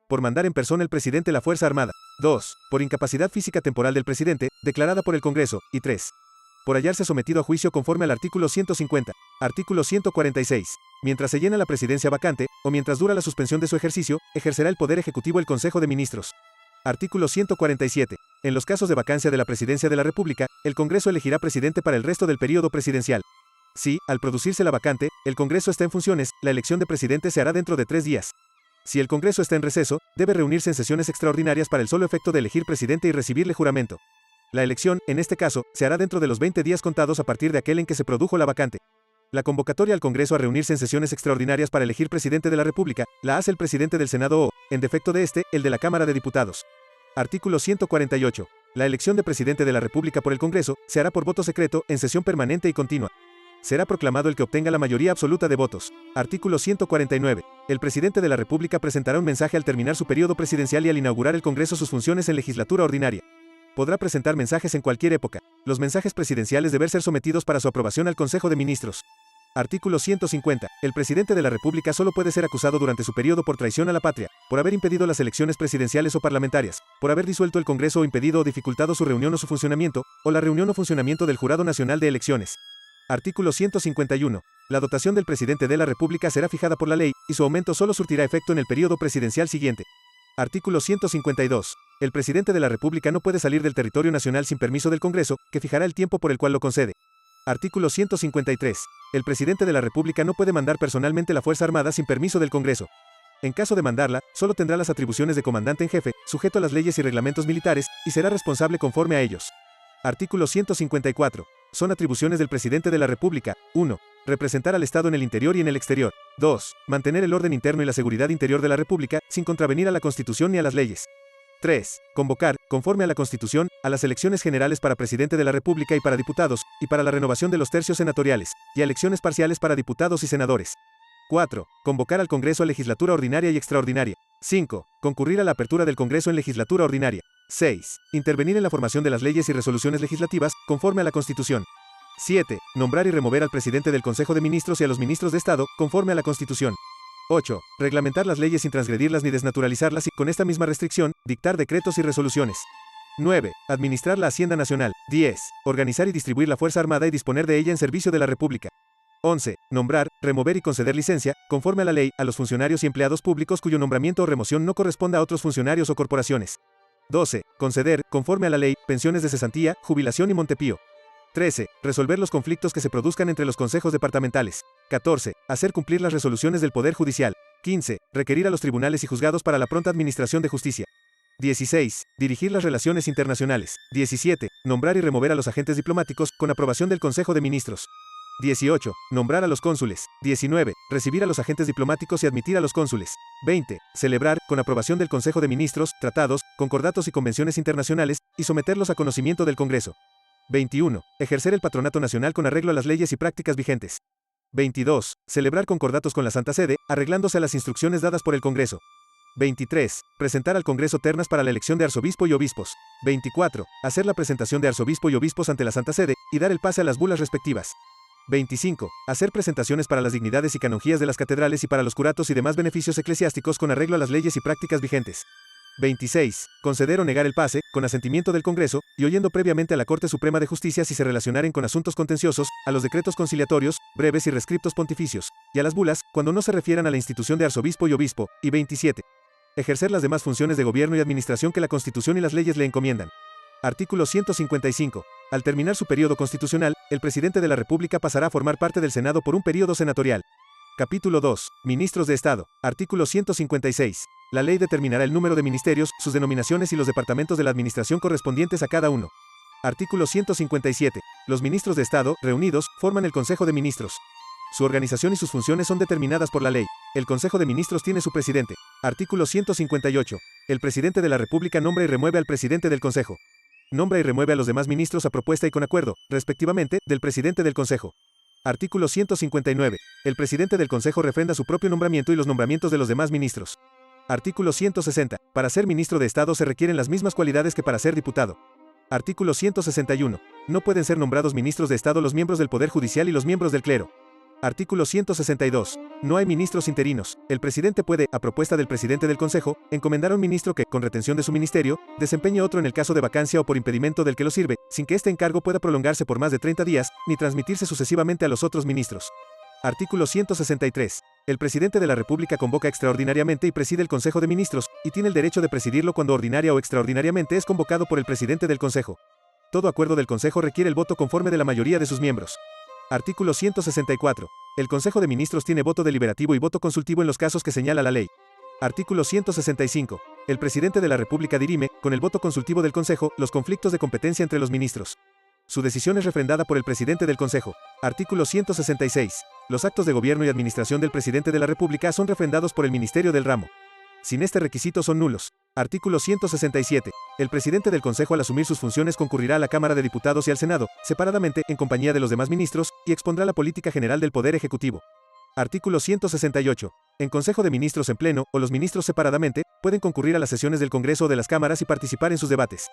Por mandar en persona el presidente la Fuerza Armada. 2. Por incapacidad física temporal del presidente, declarada por el Congreso. Y 3. Por hallarse sometido a juicio conforme al artículo 150. Artículo 146. Mientras se llena la presidencia vacante, o mientras dura la suspensión de su ejercicio, ejercerá el Poder Ejecutivo el Consejo de Ministros. Artículo 147. En los casos de vacancia de la presidencia de la República, el Congreso elegirá presidente para el resto del período presidencial. Si, al producirse la vacante, el Congreso está en funciones, la elección de presidente se hará dentro de 3 días. Si el Congreso está en receso, debe reunirse en sesiones extraordinarias para el solo efecto de elegir presidente y recibirle juramento. La elección, en este caso, se hará dentro de los 20 días contados a partir de aquel en que se produjo la vacante. La convocatoria al Congreso a reunirse en sesiones extraordinarias para elegir presidente de la República, la hace el presidente del Senado o, en defecto de este, el de la Cámara de Diputados. Artículo 148. La elección de presidente de la República por el Congreso, se hará por voto secreto, en sesión permanente y continua. Será proclamado el que obtenga la mayoría absoluta de votos. Artículo 149. El presidente de la República presentará un mensaje al terminar su periodo presidencial y al inaugurar el Congreso sus funciones en legislatura ordinaria. Podrá presentar mensajes en cualquier época. Los mensajes presidenciales deben ser sometidos para su aprobación al Consejo de Ministros. Artículo 150. El presidente de la República solo puede ser acusado durante su periodo por traición a la patria, por haber impedido las elecciones presidenciales o parlamentarias, por haber disuelto el Congreso o impedido o dificultado su reunión o su funcionamiento, o la reunión o funcionamiento del Jurado Nacional de Elecciones. Artículo 151. La dotación del presidente de la República será fijada por la ley, y su aumento solo surtirá efecto en el periodo presidencial siguiente. Artículo 152. El presidente de la República no puede salir del territorio nacional sin permiso del Congreso, que fijará el tiempo por el cual lo concede. Artículo 153. El presidente de la República no puede mandar personalmente la Fuerza Armada sin permiso del Congreso. En caso de mandarla, solo tendrá las atribuciones de comandante en jefe, sujeto a las leyes y reglamentos militares, y será responsable conforme a ellos. Artículo 154. Son atribuciones del presidente de la República. 1. Representar al Estado en el interior y en el exterior. 2. Mantener el orden interno y la seguridad interior de la República, sin contravenir a la Constitución ni a las leyes. 3. Convocar, conforme a la Constitución, a las elecciones generales para presidente de la República y para diputados, y para la renovación de los tercios senatoriales, y a elecciones parciales para diputados y senadores. 4. Convocar al Congreso a legislatura ordinaria y extraordinaria. 5. Concurrir a la apertura del Congreso en legislatura ordinaria. 6. Intervenir en la formación de las leyes y resoluciones legislativas, conforme a la Constitución. 7. Nombrar y remover al presidente del Consejo de Ministros y a los ministros de Estado, conforme a la Constitución. 8. Reglamentar las leyes sin transgredirlas ni desnaturalizarlas y, con esta misma restricción, dictar decretos y resoluciones. 9. Administrar la Hacienda Nacional. 10. Organizar y distribuir la Fuerza Armada y disponer de ella en servicio de la República. 11. Nombrar, remover y conceder licencia, conforme a la ley, a los funcionarios y empleados públicos cuyo nombramiento o remoción no corresponda a otros funcionarios o corporaciones. 12. Conceder, conforme a la ley, pensiones de cesantía, jubilación y montepío. 13. Resolver los conflictos que se produzcan entre los consejos departamentales. 14. Hacer cumplir las resoluciones del Poder Judicial. 15. Requerir a los tribunales y juzgados para la pronta administración de justicia. 16. Dirigir las relaciones internacionales. 17. Nombrar y remover a los agentes diplomáticos, con aprobación del Consejo de Ministros. 18. Nombrar a los cónsules. 19. Recibir a los agentes diplomáticos y admitir a los cónsules. 20. Celebrar, con aprobación del Consejo de Ministros, tratados, concordatos y convenciones internacionales, y someterlos a conocimiento del Congreso. 21. Ejercer el patronato nacional con arreglo a las leyes y prácticas vigentes. 22. Celebrar concordatos con la Santa Sede, arreglándose a las instrucciones dadas por el Congreso. 23. Presentar al Congreso ternas para la elección de arzobispo y obispos. 24. Hacer la presentación de arzobispo y obispos ante la Santa Sede, y dar el pase a las bulas respectivas. 25. Hacer presentaciones para las dignidades y canonjías de las catedrales y para los curatos y demás beneficios eclesiásticos con arreglo a las leyes y prácticas vigentes. 26. Conceder o negar el pase, con asentimiento del Congreso, y oyendo previamente a la Corte Suprema de Justicia si se relacionaren con asuntos contenciosos, a los decretos conciliatorios, breves y rescriptos pontificios, y a las bulas, cuando no se refieran a la institución de arzobispo y obispo. Y 27. Ejercer las demás funciones de gobierno y administración que la Constitución y las leyes le encomiendan. Artículo 155. Al terminar su periodo constitucional, el presidente de la República pasará a formar parte del Senado por un periodo senatorial. Capítulo 2. Ministros de Estado. Artículo 156. La ley determinará el número de ministerios, sus denominaciones y los departamentos de la administración correspondientes a cada uno. Artículo 157. Los ministros de Estado, reunidos, forman el Consejo de Ministros. Su organización y sus funciones son determinadas por la ley. El Consejo de Ministros tiene su presidente. Artículo 158. El presidente de la República nombra y remueve al presidente del Consejo. Nombra y remueve a los demás ministros a propuesta y con acuerdo, respectivamente, del presidente del Consejo. Artículo 159. El presidente del Consejo refrenda su propio nombramiento y los nombramientos de los demás ministros. Artículo 160. Para ser ministro de Estado se requieren las mismas cualidades que para ser diputado. Artículo 161. No pueden ser nombrados ministros de Estado los miembros del Poder Judicial y los miembros del clero. Artículo 162. No hay ministros interinos. El presidente puede, a propuesta del presidente del Consejo, encomendar a un ministro que, con retención de su ministerio, desempeñe otro en el caso de vacancia o por impedimento del que lo sirve, sin que este encargo pueda prolongarse por más de 30 días, ni transmitirse sucesivamente a los otros ministros. Artículo 163. El presidente de la República convoca extraordinariamente y preside el Consejo de Ministros, y tiene el derecho de presidirlo cuando ordinaria o extraordinariamente es convocado por el presidente del Consejo. Todo acuerdo del Consejo requiere el voto conforme de la mayoría de sus miembros. Artículo 164. El Consejo de Ministros tiene voto deliberativo y voto consultivo en los casos que señala la ley. Artículo 165. El presidente de la República dirime, con el voto consultivo del Consejo, los conflictos de competencia entre los ministros. Su decisión es refrendada por el presidente del Consejo. Artículo 166. Los actos de gobierno y administración del presidente de la República son refrendados por el Ministerio del Ramo. Sin este requisito son nulos. Artículo 167. El presidente del Consejo al asumir sus funciones concurrirá a la Cámara de Diputados y al Senado, separadamente, en compañía de los demás ministros, y expondrá la política general del Poder Ejecutivo. Artículo 168. En Consejo de Ministros en pleno, o los ministros separadamente, pueden concurrir a las sesiones del Congreso o de las cámaras y participar en sus debates.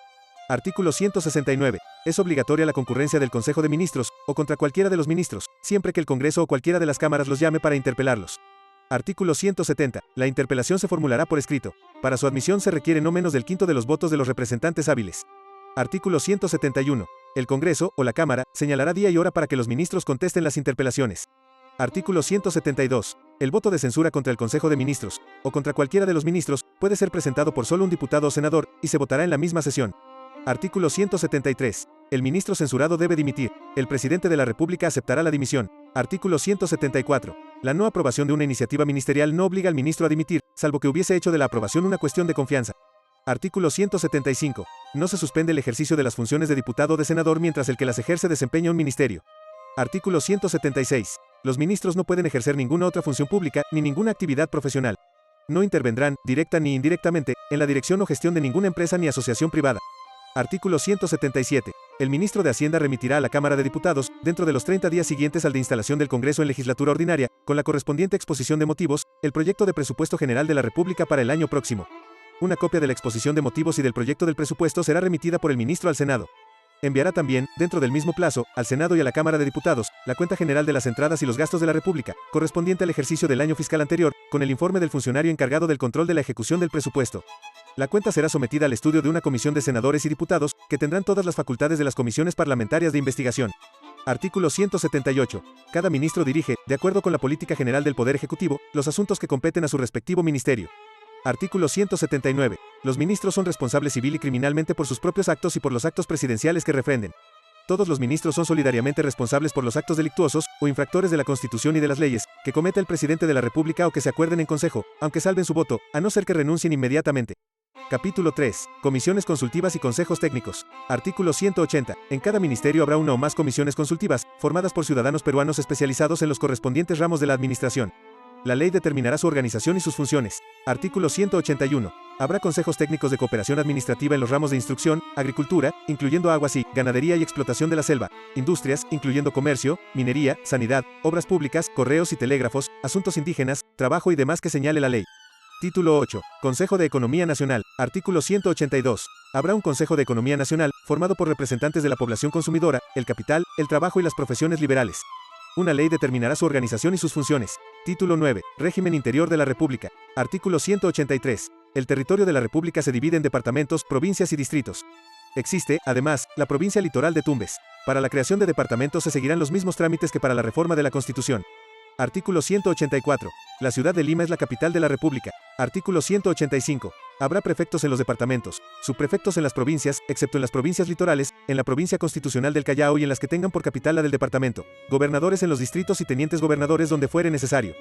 Artículo 169. Es obligatoria la concurrencia del Consejo de Ministros, o contra cualquiera de los ministros, siempre que el Congreso o cualquiera de las cámaras los llame para interpelarlos. Artículo 170. La interpelación se formulará por escrito. Para su admisión se requiere no menos del quinto de los votos de los representantes hábiles. Artículo 171. El Congreso, o la Cámara, señalará día y hora para que los ministros contesten las interpelaciones. Artículo 172. El voto de censura contra el Consejo de Ministros, o contra cualquiera de los ministros, puede ser presentado por solo un diputado o senador, y se votará en la misma sesión. Artículo 173. El ministro censurado debe dimitir. El presidente de la República aceptará la dimisión. Artículo 174. La no aprobación de una iniciativa ministerial no obliga al ministro a dimitir, salvo que hubiese hecho de la aprobación una cuestión de confianza. Artículo 175. No se suspende el ejercicio de las funciones de diputado o de senador mientras el que las ejerce desempeña un ministerio. Artículo 176. Los ministros no pueden ejercer ninguna otra función pública, ni ninguna actividad profesional. No intervendrán, directa ni indirectamente, en la dirección o gestión de ninguna empresa ni asociación privada. Artículo 177. El ministro de Hacienda remitirá a la Cámara de Diputados, dentro de los 30 días siguientes al de instalación del Congreso en legislatura ordinaria, con la correspondiente exposición de motivos, el proyecto de presupuesto general de la República para el año próximo. Una copia de la exposición de motivos y del proyecto del presupuesto será remitida por el ministro al Senado. Enviará también, dentro del mismo plazo, al Senado y a la Cámara de Diputados, la cuenta general de las entradas y los gastos de la República, correspondiente al ejercicio del año fiscal anterior, con el informe del funcionario encargado del control de la ejecución del presupuesto. La cuenta será sometida al estudio de una comisión de senadores y diputados, que tendrán todas las facultades de las comisiones parlamentarias de investigación. Artículo 178. Cada ministro dirige, de acuerdo con la política general del Poder Ejecutivo, los asuntos que competen a su respectivo ministerio. Artículo 179. Los ministros son responsables civil y criminalmente por sus propios actos y por los actos presidenciales que refrenden. Todos los ministros son solidariamente responsables por los actos delictuosos, o infractores de la Constitución y de las leyes, que cometa el presidente de la República o que se acuerden en consejo, aunque salven su voto, a no ser que renuncien inmediatamente. Capítulo 3. Comisiones consultivas y consejos técnicos. Artículo 180. En cada ministerio habrá una o más comisiones consultivas, formadas por ciudadanos peruanos especializados en los correspondientes ramos de la administración. La ley determinará su organización y sus funciones. Artículo 181. Habrá consejos técnicos de cooperación administrativa en los ramos de instrucción, agricultura, incluyendo aguas y ganadería y explotación de la selva, industrias, incluyendo comercio, minería, sanidad, obras públicas, correos y telégrafos, asuntos indígenas, trabajo y demás que señale la ley. Título 8. Consejo de Economía Nacional. Artículo 182. Habrá un Consejo de Economía Nacional, formado por representantes de la población consumidora, el capital, el trabajo y las profesiones liberales. Una ley determinará su organización y sus funciones. Título 9. Régimen Interior de la República. Artículo 183. El territorio de la República se divide en departamentos, provincias y distritos. Existe, además, la provincia litoral de Tumbes. Para la creación de departamentos se seguirán los mismos trámites que para la reforma de la Constitución. Artículo 184. La ciudad de Lima es la capital de la República. Artículo 185. Habrá prefectos en los departamentos, subprefectos en las provincias, excepto en las provincias litorales, en la provincia constitucional del Callao y en las que tengan por capital la del departamento, gobernadores en los distritos y tenientes gobernadores donde fuere necesario.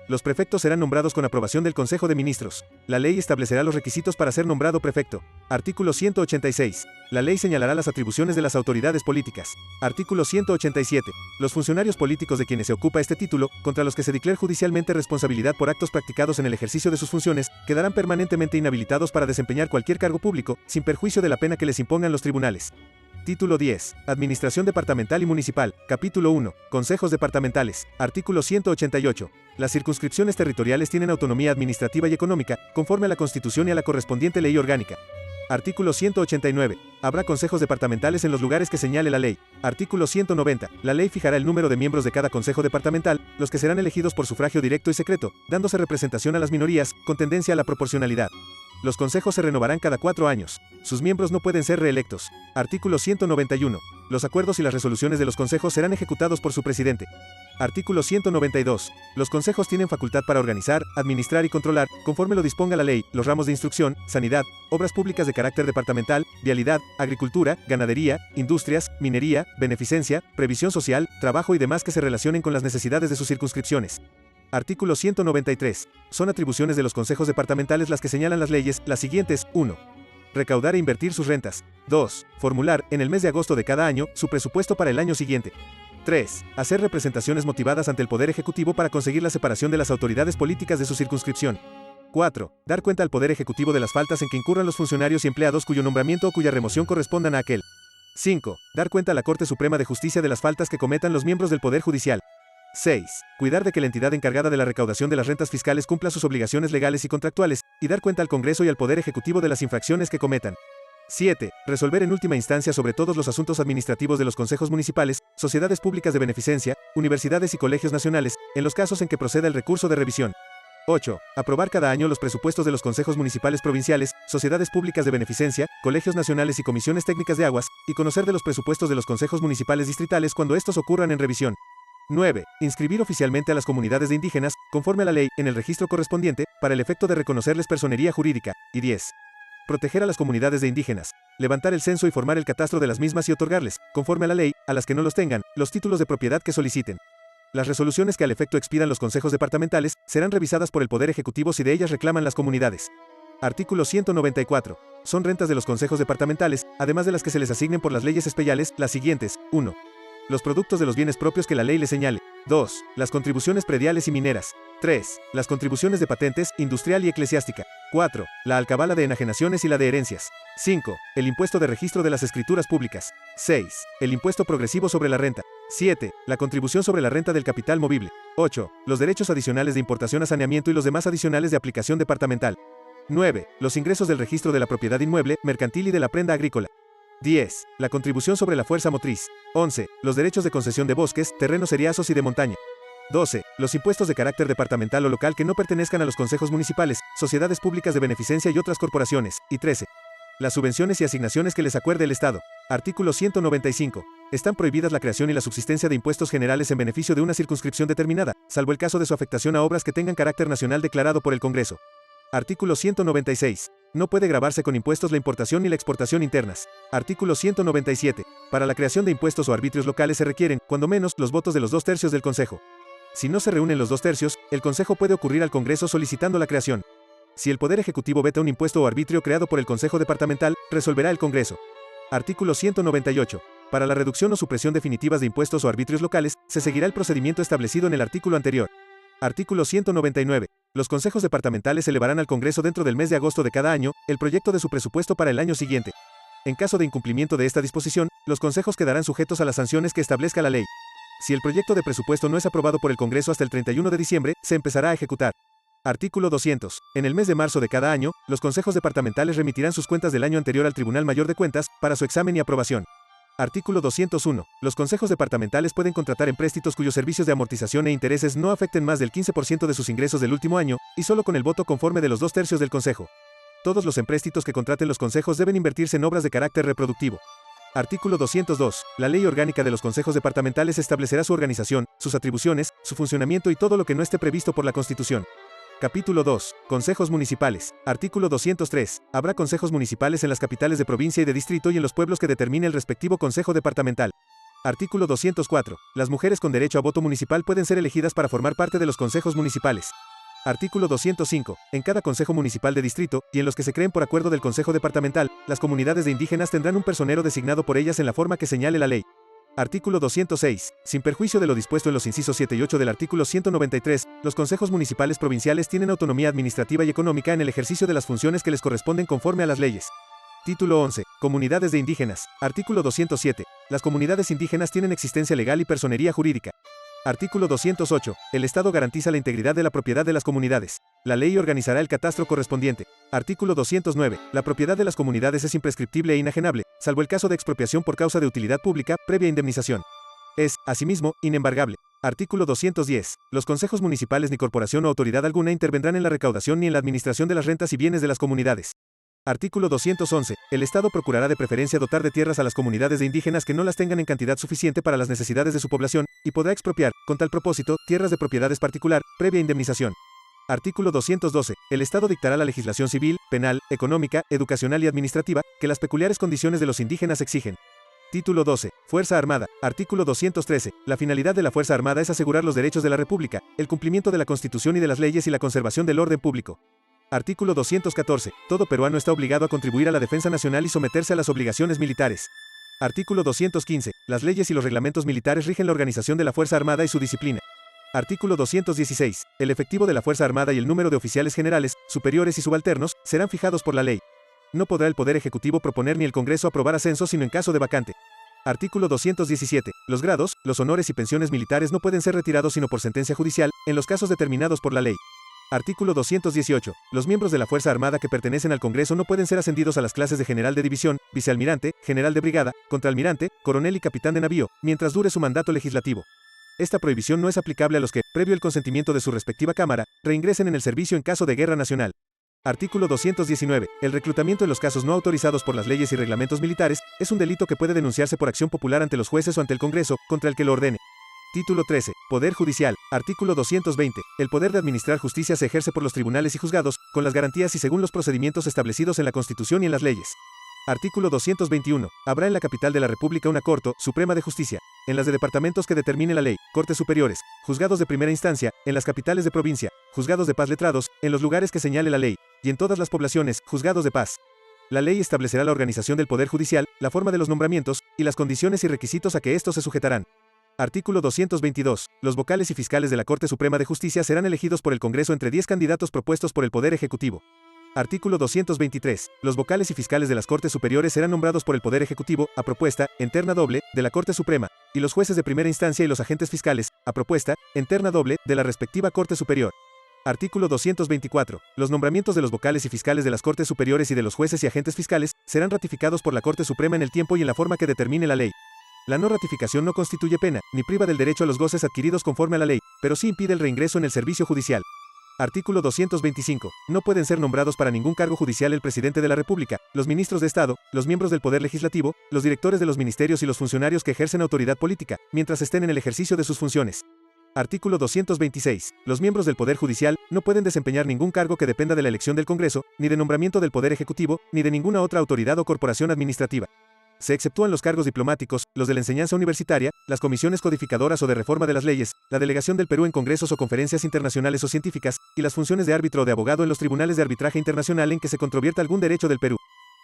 Los prefectos serán nombrados con aprobación del Consejo de Ministros. La ley establecerá los requisitos para ser nombrado prefecto. Artículo 186. La ley señalará las atribuciones de las autoridades políticas. Artículo 187. Los funcionarios políticos de quienes se ocupa este título, contra los que se declare judicialmente responsabilidad por actos practicados en el ejercicio de sus funciones, quedarán permanentemente inhabilitados para desempeñar cualquier cargo público, sin perjuicio de la pena que les impongan los tribunales. Título 10. Administración departamental y municipal. Capítulo 1. Consejos departamentales. Artículo 188. Las circunscripciones territoriales tienen autonomía administrativa y económica, conforme a la Constitución y a la correspondiente ley orgánica. Artículo 189. Habrá consejos departamentales en los lugares que señale la ley. Artículo 190. La ley fijará el número de miembros de cada consejo departamental, los que serán elegidos por sufragio directo y secreto, dándose representación a las minorías, con tendencia a la proporcionalidad. Los consejos se renovarán cada 4 años. Sus miembros no pueden ser reelectos. Artículo 191. Los acuerdos y las resoluciones de los consejos serán ejecutados por su presidente. Artículo 192. Los consejos tienen facultad para organizar, administrar y controlar, conforme lo disponga la ley, los ramos de instrucción, sanidad, obras públicas de carácter departamental, vialidad, agricultura, ganadería, industrias, minería, beneficencia, previsión social, trabajo y demás que se relacionen con las necesidades de sus circunscripciones. Artículo 193. Son atribuciones de los consejos departamentales las que señalan las leyes, las siguientes: 1. Recaudar e invertir sus rentas. 2. Formular, en el mes de agosto de cada año, su presupuesto para el año siguiente. 3. Hacer representaciones motivadas ante el Poder Ejecutivo para conseguir la separación de las autoridades políticas de su circunscripción. 4. Dar cuenta al Poder Ejecutivo de las faltas en que incurran los funcionarios y empleados cuyo nombramiento o cuya remoción correspondan a aquel. 5. Dar cuenta a la Corte Suprema de Justicia de las faltas que cometan los miembros del Poder Judicial. 6. Cuidar de que la entidad encargada de la recaudación de las rentas fiscales cumpla sus obligaciones legales y contractuales, y dar cuenta al Congreso y al Poder Ejecutivo de las infracciones que cometan. 7. Resolver en última instancia sobre todos los asuntos administrativos de los consejos municipales, sociedades públicas de beneficencia, universidades y colegios nacionales, en los casos en que proceda el recurso de revisión. 8. Aprobar cada año los presupuestos de los consejos municipales provinciales, sociedades públicas de beneficencia, colegios nacionales y comisiones técnicas de aguas, y conocer de los presupuestos de los consejos municipales distritales cuando estos ocurran en revisión. 9. Inscribir oficialmente a las comunidades de indígenas, conforme a la ley, en el registro correspondiente, para el efecto de reconocerles personería jurídica. Y 10. Proteger a las comunidades de indígenas. Levantar el censo y formar el catastro de las mismas y otorgarles, conforme a la ley, a las que no los tengan, los títulos de propiedad que soliciten. Las resoluciones que al efecto expidan los consejos departamentales, serán revisadas por el Poder Ejecutivo si de ellas reclaman las comunidades. Artículo 194. Son rentas de los consejos departamentales, además de las que se les asignen por las leyes especiales, las siguientes: 1. Los productos de los bienes propios que la ley les señale. 2. Las contribuciones prediales y mineras. 3. Las contribuciones de patentes, industrial y eclesiástica. 4. La alcabala de enajenaciones y la de herencias. 5. El impuesto de registro de las escrituras públicas. 6. El impuesto progresivo sobre la renta. 7. La contribución sobre la renta del capital movible. 8. Los derechos adicionales de importación a saneamiento y los demás adicionales de aplicación departamental. 9. Los ingresos del registro de la propiedad inmueble, mercantil y de la prenda agrícola. 10. La contribución sobre la fuerza motriz. 11. Los derechos de concesión de bosques, terrenos eriazos y de montaña. 12. Los impuestos de carácter departamental o local que no pertenezcan a los consejos municipales, sociedades públicas de beneficencia y otras corporaciones. Y 13. Las subvenciones y asignaciones que les acuerde el Estado. Artículo 195. Están prohibidas la creación y la subsistencia de impuestos generales en beneficio de una circunscripción determinada, salvo el caso de su afectación a obras que tengan carácter nacional declarado por el Congreso. Artículo 196. No puede gravarse con impuestos la importación ni la exportación internas. Artículo 197. Para la creación de impuestos o arbitrios locales se requieren, cuando menos, los votos de los 2/3 del Consejo. Si no se reúnen los 2/3, el Consejo puede ocurrir al Congreso solicitando la creación. Si el Poder Ejecutivo veta un impuesto o arbitrio creado por el Consejo Departamental, resolverá el Congreso. Artículo 198. Para la reducción o supresión definitivas de impuestos o arbitrios locales, se seguirá el procedimiento establecido en el artículo anterior. Artículo 199. Los consejos departamentales elevarán al Congreso dentro del mes de agosto de cada año el proyecto de su presupuesto para el año siguiente. En caso de incumplimiento de esta disposición, los consejos quedarán sujetos a las sanciones que establezca la ley. Si el proyecto de presupuesto no es aprobado por el Congreso hasta el 31 de diciembre, se empezará a ejecutar. Artículo 200. En el mes de marzo de cada año, los consejos departamentales remitirán sus cuentas del año anterior al Tribunal Mayor de Cuentas, para su examen y aprobación. Artículo 201. Los consejos departamentales pueden contratar empréstitos cuyos servicios de amortización e intereses no afecten más del 15% de sus ingresos del último año, y solo con el voto conforme de los 2/3 del Consejo. Todos los empréstitos que contraten los consejos deben invertirse en obras de carácter reproductivo. Artículo 202. La ley orgánica de los consejos departamentales establecerá su organización, sus atribuciones, su funcionamiento y todo lo que no esté previsto por la Constitución. Capítulo 2. Consejos municipales. Artículo 203. Habrá consejos municipales en las capitales de provincia y de distrito y en los pueblos que determine el respectivo consejo departamental. Artículo 204. Las mujeres con derecho a voto municipal pueden ser elegidas para formar parte de los consejos municipales. Artículo 205. En cada consejo municipal de distrito, y en los que se creen por acuerdo del consejo departamental, las comunidades de indígenas tendrán un personero designado por ellas en la forma que señale la ley. Artículo 206. Sin perjuicio de lo dispuesto en los incisos 7 y 8 del artículo 193, los consejos municipales provinciales tienen autonomía administrativa y económica en el ejercicio de las funciones que les corresponden conforme a las leyes. Título 11. Comunidades de indígenas. Artículo 207. Las comunidades indígenas tienen existencia legal y personería jurídica. Artículo 208. El Estado garantiza la integridad de la propiedad de las comunidades. La ley organizará el catastro correspondiente. Artículo 209. La propiedad de las comunidades es imprescriptible e inajenable, salvo el caso de expropiación por causa de utilidad pública, previa indemnización. Es, asimismo, inembargable. Artículo 210. Los consejos municipales ni corporación o autoridad alguna intervendrán en la recaudación ni en la administración de las rentas y bienes de las comunidades. Artículo 211. El Estado procurará de preferencia dotar de tierras a las comunidades de indígenas que no las tengan en cantidad suficiente para las necesidades de su población, y podrá expropiar, con tal propósito, tierras de propiedades particular, previa indemnización. Artículo 212. El Estado dictará la legislación civil, penal, económica, educacional y administrativa, que las peculiares condiciones de los indígenas exigen. Título 12. Fuerza Armada. Artículo 213. La finalidad de la Fuerza Armada es asegurar los derechos de la República, el cumplimiento de la Constitución y de las leyes y la conservación del orden público. Artículo 214. Todo peruano está obligado a contribuir a la defensa nacional y someterse a las obligaciones militares. Artículo 215. Las leyes y los reglamentos militares rigen la organización de la Fuerza Armada y su disciplina. Artículo 216. El efectivo de la Fuerza Armada y el número de oficiales generales, superiores y subalternos, serán fijados por la ley. No podrá el Poder Ejecutivo proponer ni el Congreso aprobar ascensos sino en caso de vacante. Artículo 217. Los grados, los honores y pensiones militares no pueden ser retirados sino por sentencia judicial, en los casos determinados por la ley. Artículo 218. Los miembros de la Fuerza Armada que pertenecen al Congreso no pueden ser ascendidos a las clases de general de división, vicealmirante, general de brigada, contraalmirante, coronel y capitán de navío, mientras dure su mandato legislativo. Esta prohibición no es aplicable a los que, previo el consentimiento de su respectiva Cámara, reingresen en el servicio en caso de guerra nacional. Artículo 219. El reclutamiento en los casos no autorizados por las leyes y reglamentos militares es un delito que puede denunciarse por acción popular ante los jueces o ante el Congreso, contra el que lo ordene. Título 13. Poder Judicial. Artículo 220. El poder de administrar justicia se ejerce por los tribunales y juzgados, con las garantías y según los procedimientos establecidos en la Constitución y en las leyes. Artículo 221. Habrá en la capital de la República una Corte Suprema de Justicia. En las de departamentos que determine la ley, Cortes Superiores, juzgados de primera instancia, en las capitales de provincia, juzgados de paz letrados, en los lugares que señale la ley, y en todas las poblaciones, juzgados de paz. La ley establecerá la organización del Poder Judicial, la forma de los nombramientos, y las condiciones y requisitos a que estos se sujetarán. Artículo 222. Los vocales y fiscales de la Corte Suprema de Justicia serán elegidos por el Congreso entre 10 candidatos propuestos por el Poder Ejecutivo. Artículo 223. Los vocales y fiscales de las Cortes Superiores serán nombrados por el Poder Ejecutivo, a propuesta, en terna doble, de la Corte Suprema, y los jueces de primera instancia y los agentes fiscales, a propuesta, en terna doble, de la respectiva Corte Superior. Artículo 224. Los nombramientos de los vocales y fiscales de las Cortes Superiores y de los jueces y agentes fiscales serán ratificados por la Corte Suprema en el tiempo y en la forma que determine la ley. La no ratificación no constituye pena, ni priva del derecho a los goces adquiridos conforme a la ley, pero sí impide el reingreso en el servicio judicial. Artículo 225. No pueden ser nombrados para ningún cargo judicial el presidente de la República, los ministros de Estado, los miembros del Poder Legislativo, los directores de los ministerios y los funcionarios que ejercen autoridad política, mientras estén en el ejercicio de sus funciones. Artículo 226. Los miembros del Poder Judicial no pueden desempeñar ningún cargo que dependa de la elección del Congreso, ni de nombramiento del Poder Ejecutivo, ni de ninguna otra autoridad o corporación administrativa. Se exceptúan los cargos diplomáticos, los de la enseñanza universitaria, las comisiones codificadoras o de reforma de las leyes, la delegación del Perú en congresos o conferencias internacionales o científicas, y las funciones de árbitro o de abogado en los tribunales de arbitraje internacional en que se controvierta algún derecho del Perú.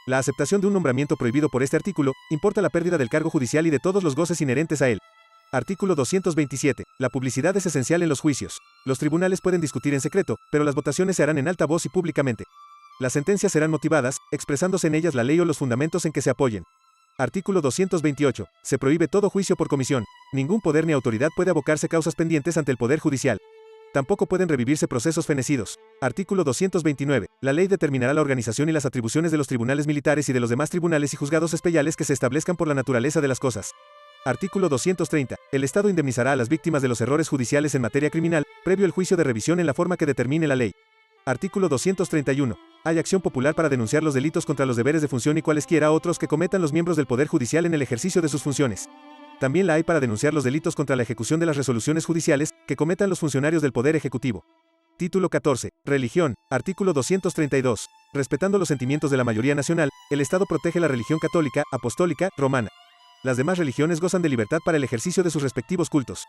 La aceptación de un nombramiento prohibido por este artículo importa la pérdida del cargo judicial y de todos los goces inherentes a él. Artículo 227. La publicidad es esencial en los juicios. Los tribunales pueden discutir en secreto, pero las votaciones se harán en alta voz y públicamente. Las sentencias serán motivadas, expresándose en ellas la ley o los fundamentos en que se apoyen. Artículo 228. Se prohíbe todo juicio por comisión. Ningún poder ni autoridad puede abocarse causas pendientes ante el Poder Judicial. Tampoco pueden revivirse procesos fenecidos. Artículo 229. La ley determinará la organización y las atribuciones de los tribunales militares y de los demás tribunales y juzgados especiales que se establezcan por la naturaleza de las cosas. Artículo 230. El Estado indemnizará a las víctimas de los errores judiciales en materia criminal, previo el juicio de revisión en la forma que determine la ley. Artículo 231. Hay acción popular para denunciar los delitos contra los deberes de función y cualesquiera otros que cometan los miembros del Poder Judicial en el ejercicio de sus funciones. También la hay para denunciar los delitos contra la ejecución de las resoluciones judiciales que cometan los funcionarios del Poder Ejecutivo. Título 14. Religión. Artículo 232. Respetando los sentimientos de la mayoría nacional, el Estado protege la religión católica, apostólica, romana. Las demás religiones gozan de libertad para el ejercicio de sus respectivos cultos.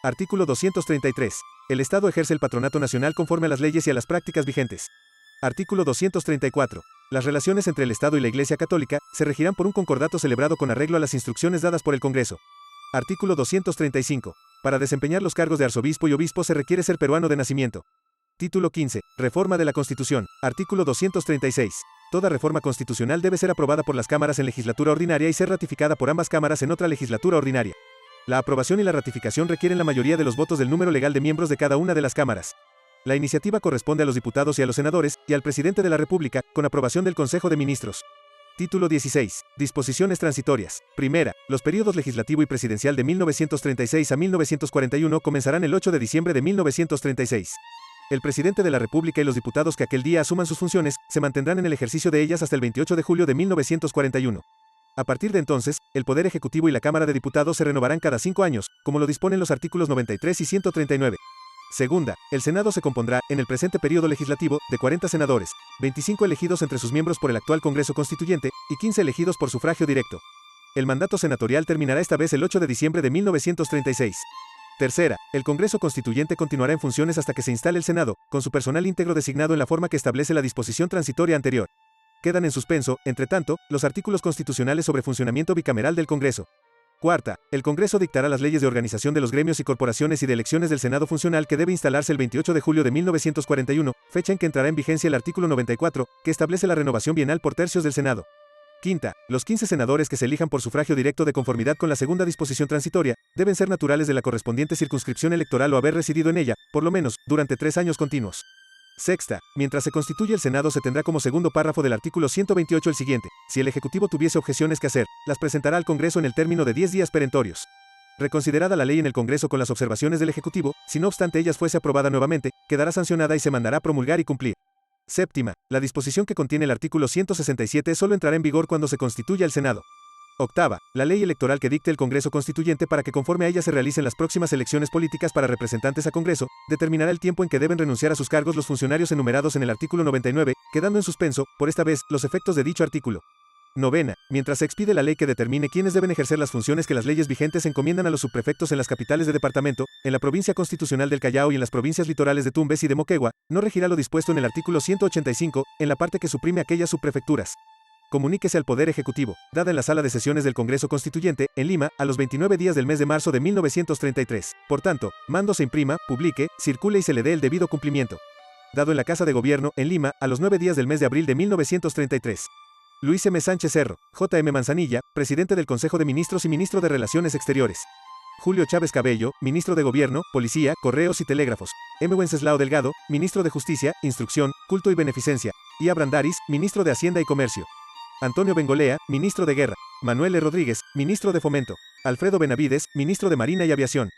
Artículo 233. El Estado ejerce el patronato nacional conforme a las leyes y a las prácticas vigentes. Artículo 234. Las relaciones entre el Estado y la Iglesia Católica se regirán por un concordato celebrado con arreglo a las instrucciones dadas por el Congreso. Artículo 235. Para desempeñar los cargos de arzobispo y obispo se requiere ser peruano de nacimiento. Título 15. Reforma de la Constitución. Artículo 236. Toda reforma constitucional debe ser aprobada por las cámaras en legislatura ordinaria y ser ratificada por ambas cámaras en otra legislatura ordinaria. La aprobación y la ratificación requieren la mayoría de los votos del número legal de miembros de cada una de las cámaras. La iniciativa corresponde a los diputados y a los senadores, y al presidente de la República, con aprobación del Consejo de Ministros. Título 16. Disposiciones transitorias. Primera. Los períodos legislativo y presidencial de 1936 a 1941 comenzarán el 8 de diciembre de 1936. El presidente de la República y los diputados que aquel día asuman sus funciones, se mantendrán en el ejercicio de ellas hasta el 28 de julio de 1941. A partir de entonces, el Poder Ejecutivo y la Cámara de Diputados se renovarán cada 5 años, como lo disponen los artículos 93 y 139. Segunda, el Senado se compondrá, en el presente periodo legislativo, de 40 senadores, 25 elegidos entre sus miembros por el actual Congreso Constituyente, y 15 elegidos por sufragio directo. El mandato senatorial terminará esta vez el 8 de diciembre de 1936. Tercera, el Congreso Constituyente continuará en funciones hasta que se instale el Senado, con su personal íntegro designado en la forma que establece la disposición transitoria anterior. Quedan en suspenso, entre tanto, los artículos constitucionales sobre funcionamiento bicameral del Congreso. Cuarta, el Congreso dictará las leyes de organización de los gremios y corporaciones y de elecciones del Senado funcional que debe instalarse el 28 de julio de 1941, fecha en que entrará en vigencia el artículo 94, que establece la renovación bienal por tercios del Senado. Quinta, los 15 senadores que se elijan por sufragio directo de conformidad con la segunda disposición transitoria, deben ser naturales de la correspondiente circunscripción electoral o haber residido en ella, por lo menos, durante 3 años continuos. Sexta, mientras se constituye el Senado se tendrá como segundo párrafo del artículo 128 el siguiente: si el Ejecutivo tuviese objeciones que hacer, las presentará al Congreso en el término de 10 días perentorios. Reconsiderada la ley en el Congreso con las observaciones del Ejecutivo, si no obstante ellas fuese aprobada nuevamente, quedará sancionada y se mandará promulgar y cumplir. Séptima, la disposición que contiene el artículo 167 solo entrará en vigor cuando se constituya el Senado. Octava, la ley electoral que dicte el Congreso Constituyente para que conforme a ella se realicen las próximas elecciones políticas para representantes a Congreso, determinará el tiempo en que deben renunciar a sus cargos los funcionarios enumerados en el artículo 99, quedando en suspenso, por esta vez, los efectos de dicho artículo. Novena, mientras se expide la ley que determine quiénes deben ejercer las funciones que las leyes vigentes encomiendan a los subprefectos en las capitales de departamento, en la provincia constitucional del Callao y en las provincias litorales de Tumbes y de Moquegua, no regirá lo dispuesto en el artículo 185, en la parte que suprime aquellas subprefecturas. Comuníquese al Poder Ejecutivo, dada en la sala de sesiones del Congreso Constituyente, en Lima, a los 29 días del mes de marzo de 1933. Por tanto, mando se imprima, publique, circule y se le dé el debido cumplimiento. Dado en la Casa de Gobierno, en Lima, a los 9 días del mes de abril de 1933. Luis M. Sánchez Cerro, J. M. Manzanilla, Presidente del Consejo de Ministros y Ministro de Relaciones Exteriores. Julio Chávez Cabello, Ministro de Gobierno, Policía, Correos y Telégrafos. M. Wenceslao Delgado, Ministro de Justicia, Instrucción, Culto y Beneficencia. I. Brandaris, Ministro de Hacienda y Comercio. Antonio Bengolea, Ministro de Guerra. Manuel E. Rodríguez, Ministro de Fomento. Alfredo Benavides, Ministro de Marina y Aviación.